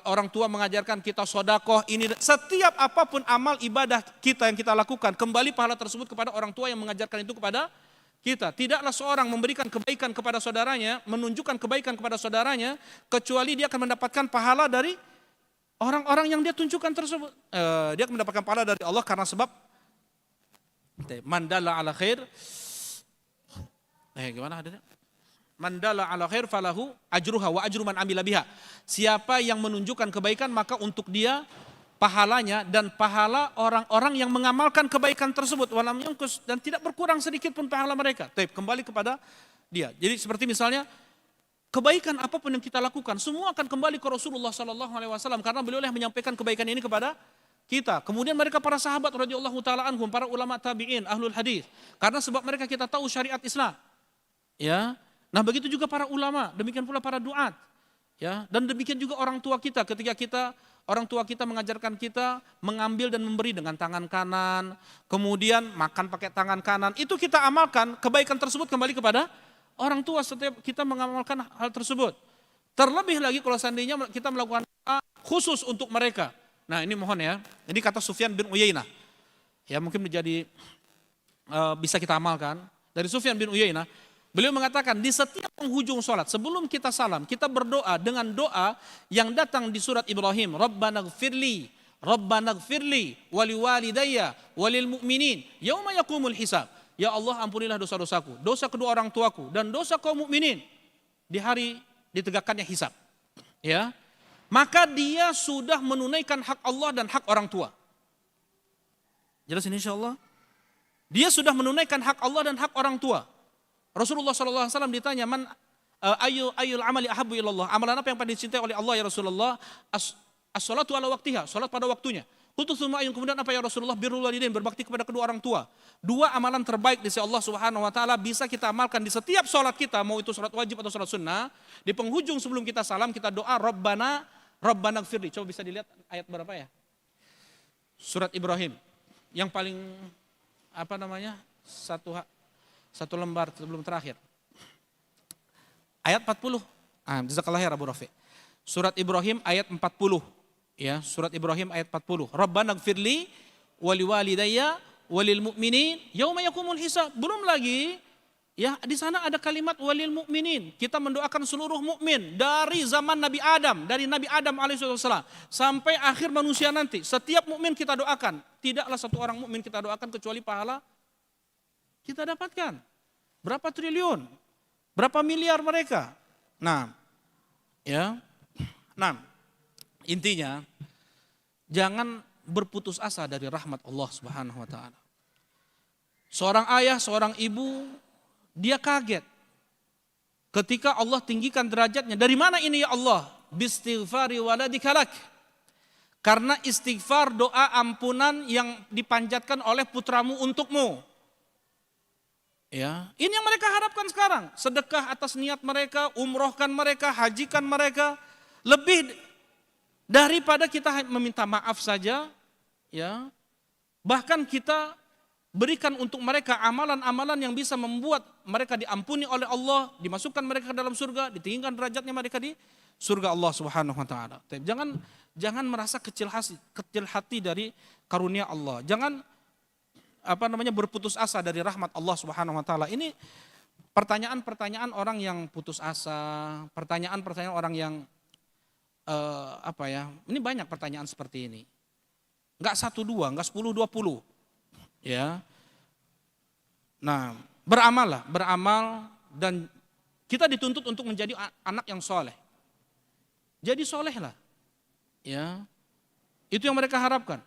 Speaker 2: orang tua mengajarkan kita sodakoh, ini setiap apapun amal ibadah kita yang kita lakukan, kembali pahala tersebut kepada orang tua yang mengajarkan itu kepada kita. Tidaklah seorang memberikan kebaikan kepada saudaranya, menunjukkan kebaikan kepada saudaranya, kecuali dia akan mendapatkan pahala dari orang-orang yang dia tunjukkan tersebut. Dia akan mendapatkan pahala dari Allah karena sebab mandala ala khair. Gimana adanya? Mandala ala khair falahu ajruha wa ajru man amila biha. Siapa yang menunjukkan kebaikan maka untuk dia pahalanya dan pahala orang-orang yang mengamalkan kebaikan tersebut, walam yangkus, dan tidak berkurang sedikit pun pahala mereka. Kembali kepada dia. Jadi seperti misalnya kebaikan apapun yang kita lakukan semua akan kembali ke Rasulullah SAW karena beliau yang menyampaikan kebaikan ini kepada kita. Kemudian mereka para sahabat radhiyallahu taala anhum, para ulama tabi'in, ahlul hadis, karena sebab mereka kita tahu syariat Islam. Ya. Nah, begitu juga para ulama, demikian pula para duat. Ya, dan demikian juga orang tua kita ketika orang tua kita mengajarkan kita mengambil dan memberi dengan tangan kanan, kemudian makan pakai tangan kanan, itu kita amalkan, kebaikan tersebut kembali kepada orang tua setiap kita mengamalkan hal tersebut. Terlebih lagi kalau seandainya kita melakukan khusus untuk mereka. Nah, ini mohon ya, ini kata Sufyan bin Uyainah. Ya, mungkin menjadi bisa kita amalkan. Dari Sufyan bin Uyainah, beliau mengatakan di setiap penghujung sholat sebelum kita salam kita berdoa dengan doa yang datang di surat Ibrahim, Rabbana gfirli wali walidayya walil mu'minin yauma yaqumul hisab. Ya Allah, ampunilah dosa-dosaku, dosa kedua orang tuaku dan dosa kaum mukminin di hari ditegakkannya hisab. Ya. Maka dia sudah menunaikan hak Allah dan hak orang tua. Jelas ini insyaallah? Dia sudah menunaikan hak Allah dan hak orang tua. Rasulullah SAW ditanya, man ayyul amali ahabbu ilallah, amalan apa yang paling dicintai oleh Allah ya Rasulullah? As-salatu ala waktiha, salat pada waktunya. Qultu tsumma ayyun, kemudian apa ya Rasulullah? Birrul walidain, berbakti kepada kedua orang tua. 2 amalan terbaik di sisi Allah Subhanahu wa taala bisa kita amalkan di setiap salat kita, mau itu salat wajib atau salat sunnah. Di penghujung sebelum kita salam kita doa Rabbana gfirli. Coba bisa dilihat ayat berapa ya? Surat Ibrahim. Yang paling satu lembar sebelum terakhir. Ayat 40. Jazakallah khair Abu Rafi. Surat Ibrahim ayat 40. Ya, surat Ibrahim ayat 40. Rabbana gfirli wali walidayya walil mu'minin yauma yaqumul hisab. Belum lagi ya, di sana ada kalimat walil mu'minin. Kita mendoakan seluruh mukmin dari zaman Nabi Adam, dari Nabi Adam alaihissalam sampai akhir manusia nanti. Setiap mukmin kita doakan. Tidaklah satu orang mukmin kita doakan kecuali pahala kita dapatkan. Berapa triliun? Berapa miliar mereka? Nah, ya. Nah, intinya jangan berputus asa dari rahmat Allah Subhanahu wa taala. Seorang ayah, seorang ibu, dia kaget ketika Allah tinggikan derajatnya. Dari mana ini ya Allah? Bistighfari waladika lak. Karena istighfar, doa ampunan yang dipanjatkan oleh putramu untukmu. Ya, ini yang mereka harapkan sekarang. Sedekah atas niat mereka, umrohkan mereka, hajikan mereka. Lebih daripada kita meminta maaf saja, ya. Bahkan kita berikan untuk mereka amalan-amalan yang bisa membuat mereka diampuni oleh Allah, dimasukkan mereka ke dalam surga, ditinggikan derajatnya mereka di surga Allah Subhanahu wa taala. Jangan merasa kecil hati dari karunia Allah. Jangan berputus asa dari rahmat Allah Subhanahu wa taala. Ini pertanyaan-pertanyaan orang yang putus asa, pertanyaan-pertanyaan orang yang ini banyak pertanyaan seperti ini. Enggak 1 2, enggak 10 20. Ya. Nah, beramal dan kita dituntut untuk menjadi anak yang soleh. Jadi solehlah. Ya. Itu yang mereka harapkan.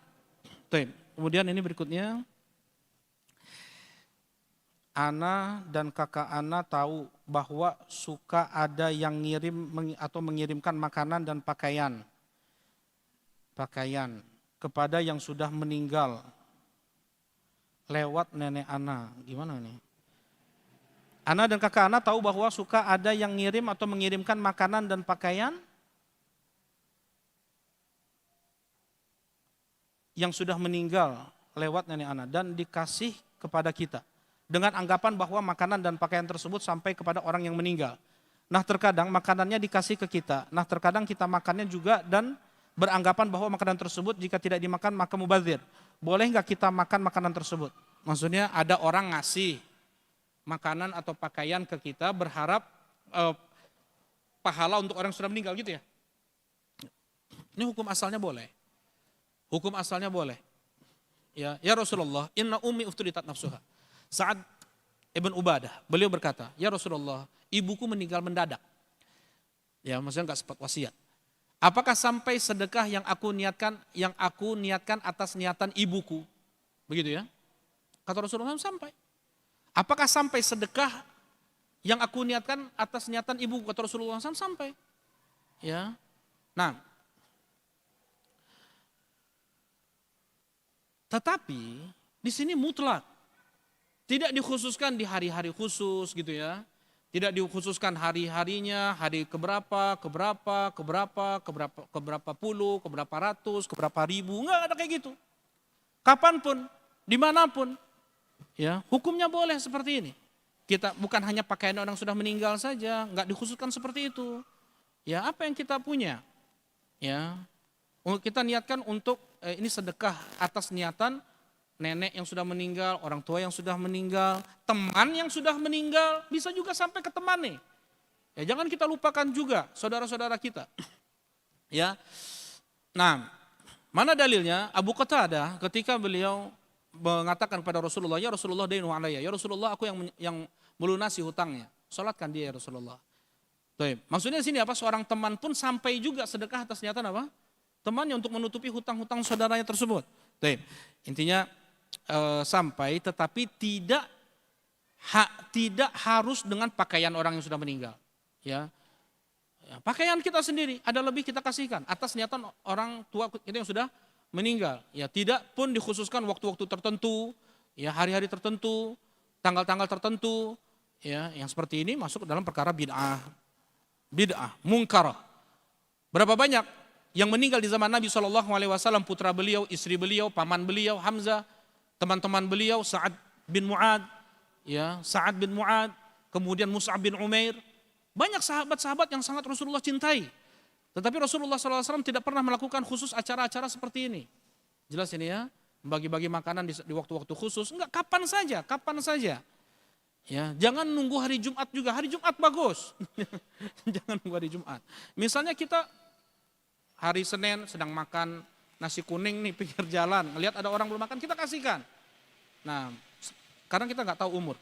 Speaker 2: Kemudian ini berikutnya. Ana dan kakak Ana tahu bahwa suka ada yang mengirimkan makanan dan pakaian kepada yang sudah meninggal lewat nenek Ana. Gimana ini? Ana dan kakak Ana tahu bahwa suka ada yang ngirim atau mengirimkan makanan dan pakaian yang sudah meninggal lewat nenek Ana dan dikasih kepada kita dengan anggapan bahwa makanan dan pakaian tersebut sampai kepada orang yang meninggal. Nah, terkadang makanannya dikasih ke kita. Nah, terkadang kita makannya juga dan beranggapan bahwa makanan tersebut jika tidak dimakan maka mubazir. Boleh nggak kita makan makanan tersebut? Maksudnya ada orang ngasih makanan atau pakaian ke kita berharap pahala untuk orang yang sudah meninggal gitu ya. Ini hukum asalnya boleh. Hukum asalnya boleh. Ya Rasulullah, inna ummi uftulitat nafsuha. Sa'ad ibn Ubadah, beliau berkata, ya Rasulullah, ibuku meninggal mendadak. Ya, maksudnya nggak sempat wasiat. Apakah sampai sedekah yang aku niatkan atas niatan ibuku? Begitu ya. Kata Rasulullah sampai. Apakah sampai sedekah yang aku niatkan atas niatan ibuku? Kata Rasulullah sampai. Ya. Nah. Tetapi di sini mutlak. Tidak dikhususkan di hari-hari khusus gitu ya. Tidak dikhususkan hari-harinya, hari keberapa puluh, keberapa ratus, keberapa ribu. Enggak ada kayak gitu. Kapanpun, dimanapun. Ya, hukumnya boleh seperti ini. Kita bukan hanya pakaian orang sudah meninggal saja, enggak dikhususkan seperti itu. Ya, apa yang kita punya? Ya, kita niatkan untuk ini sedekah atas niatan nenek yang sudah meninggal, orang tua yang sudah meninggal, teman yang sudah meninggal, bisa juga sampai ke teman nih. Ya, jangan kita lupakan juga saudara-saudara kita. Ya. Nah, mana dalilnya? Abu Qatadah ketika beliau mengatakan kepada Rasulullah, ya Rasulullah dainu alayya, ya Rasulullah aku yang melunasi hutangnya. Salatkan dia ya Rasulullah. Baik. Maksudnya di sini apa? Seorang teman pun sampai juga sedekah atas niatan apa? Temannya untuk menutupi hutang-hutang saudaranya tersebut. Baik. Intinya sampai, tetapi tidak harus dengan pakaian orang yang sudah meninggal. Ya. Pakaian kita sendiri ada lebih kita kasihkan atas niatan orang tua kita yang sudah meninggal. Ya, tidak pun dikhususkan waktu-waktu tertentu, ya hari-hari tertentu, tanggal-tanggal tertentu. Ya, yang seperti ini masuk dalam perkara bid'ah, mungkarah. Berapa banyak yang meninggal di zaman Nabi SAW, putra beliau, istri beliau, paman beliau, Hamzah, teman-teman beliau, Sa'ad bin Mu'ad, kemudian Mus'ab bin Umair. Banyak sahabat-sahabat yang sangat Rasulullah cintai. Tetapi Rasulullah SAW tidak pernah melakukan khusus acara-acara seperti ini. Jelas ini ya, bagi-bagi makanan di waktu-waktu khusus. Enggak, kapan saja. Ya, jangan nunggu hari Jumat juga. Hari Jumat bagus. Jangan nunggu hari Jumat. Misalnya kita hari Senin sedang makan nasi kuning nih pinggir jalan, ngelihat ada orang belum makan, kita kasihkan. Nah, karena kita nggak tahu umur.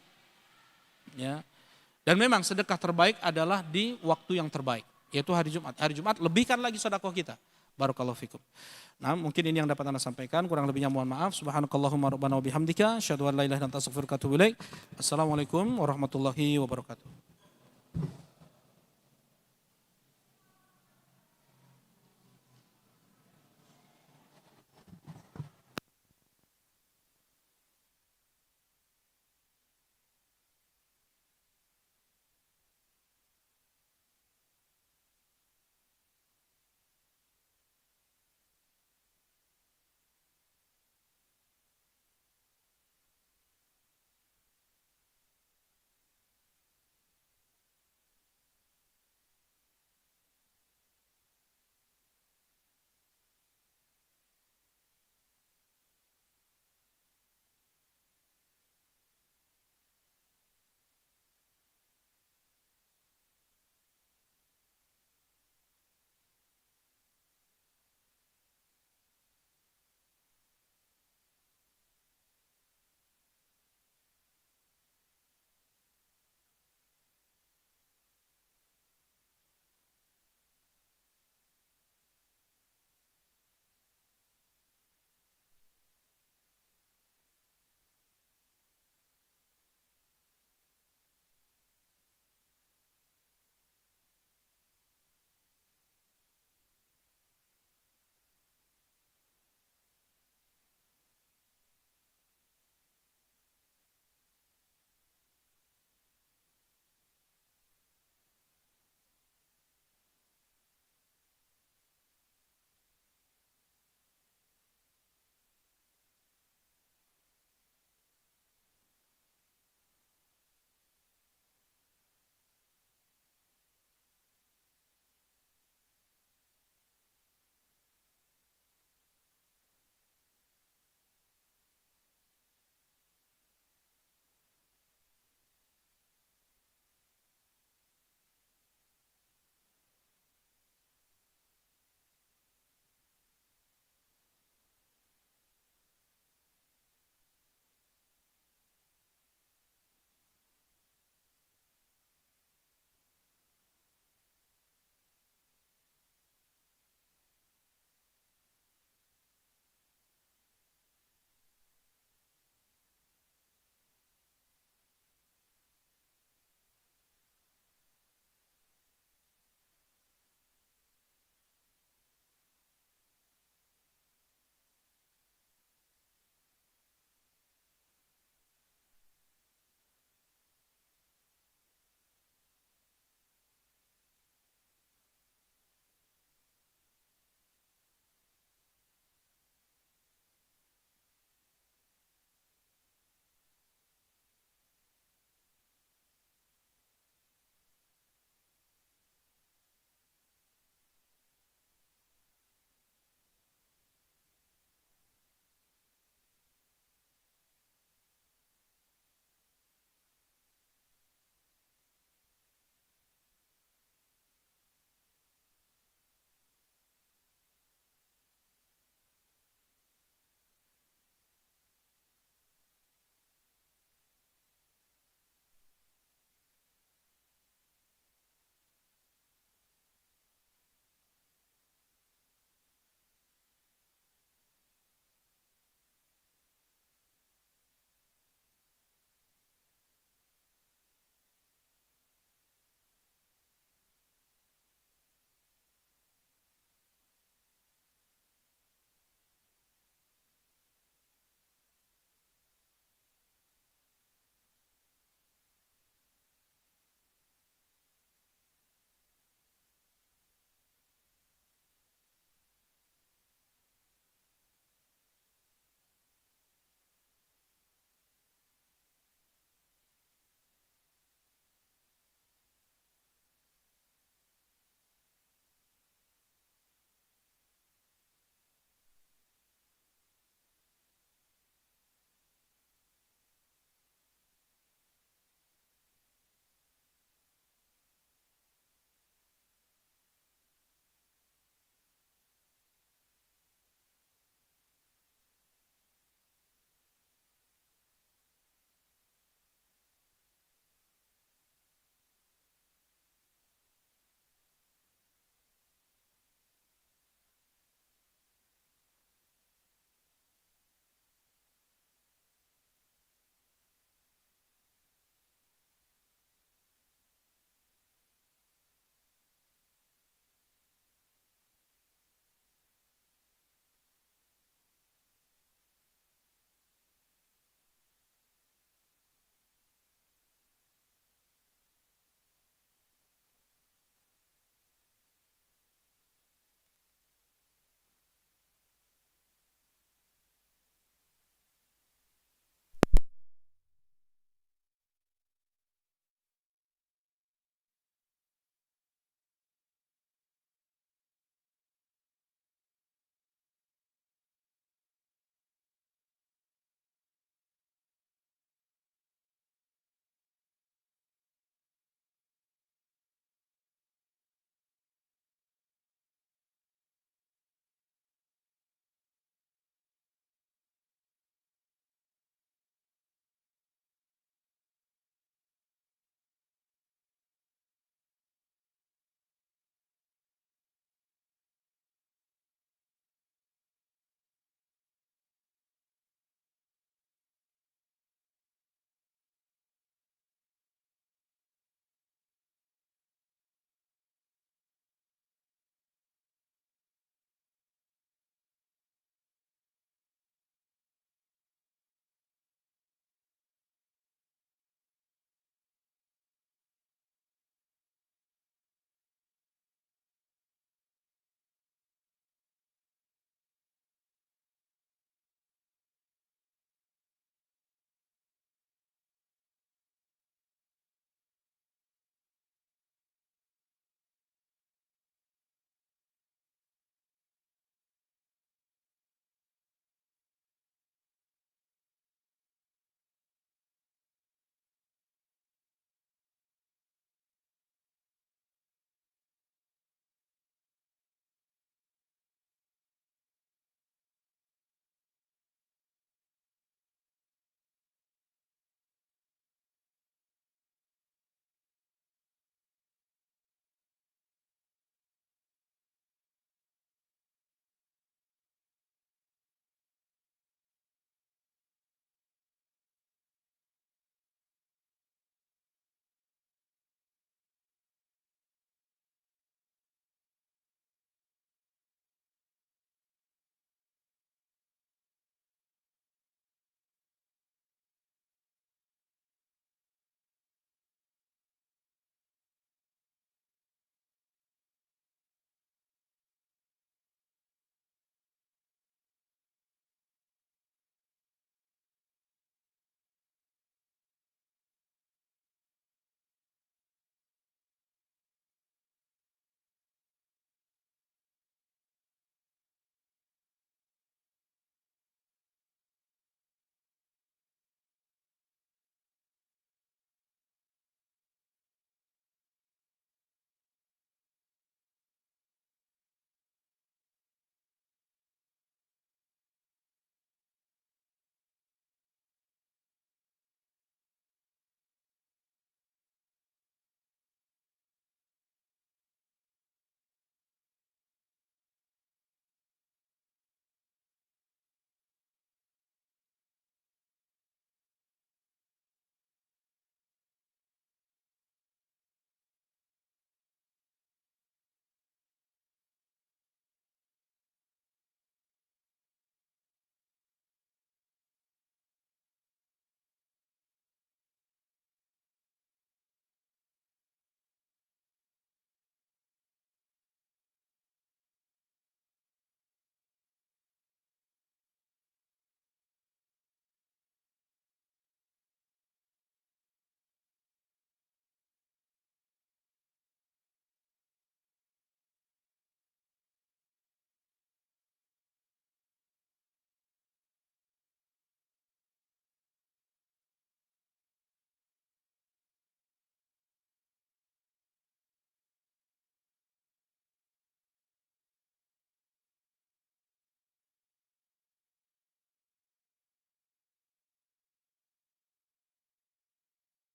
Speaker 2: Ya. Dan memang sedekah terbaik adalah di waktu yang terbaik, yaitu hari Jumat. Hari Jumat lebihkan lagi sedekah kita. Barakallahu fikum. Nah, mungkin ini yang dapat Anda sampaikan, kurang lebihnya mohon maaf. Subhanakallahumma rabbana wa bihamdika, asyhadu an la ilaha illa anta astaghfiruka wa atubu ilaik. Assalamualaikum warahmatullahi wabarakatuh.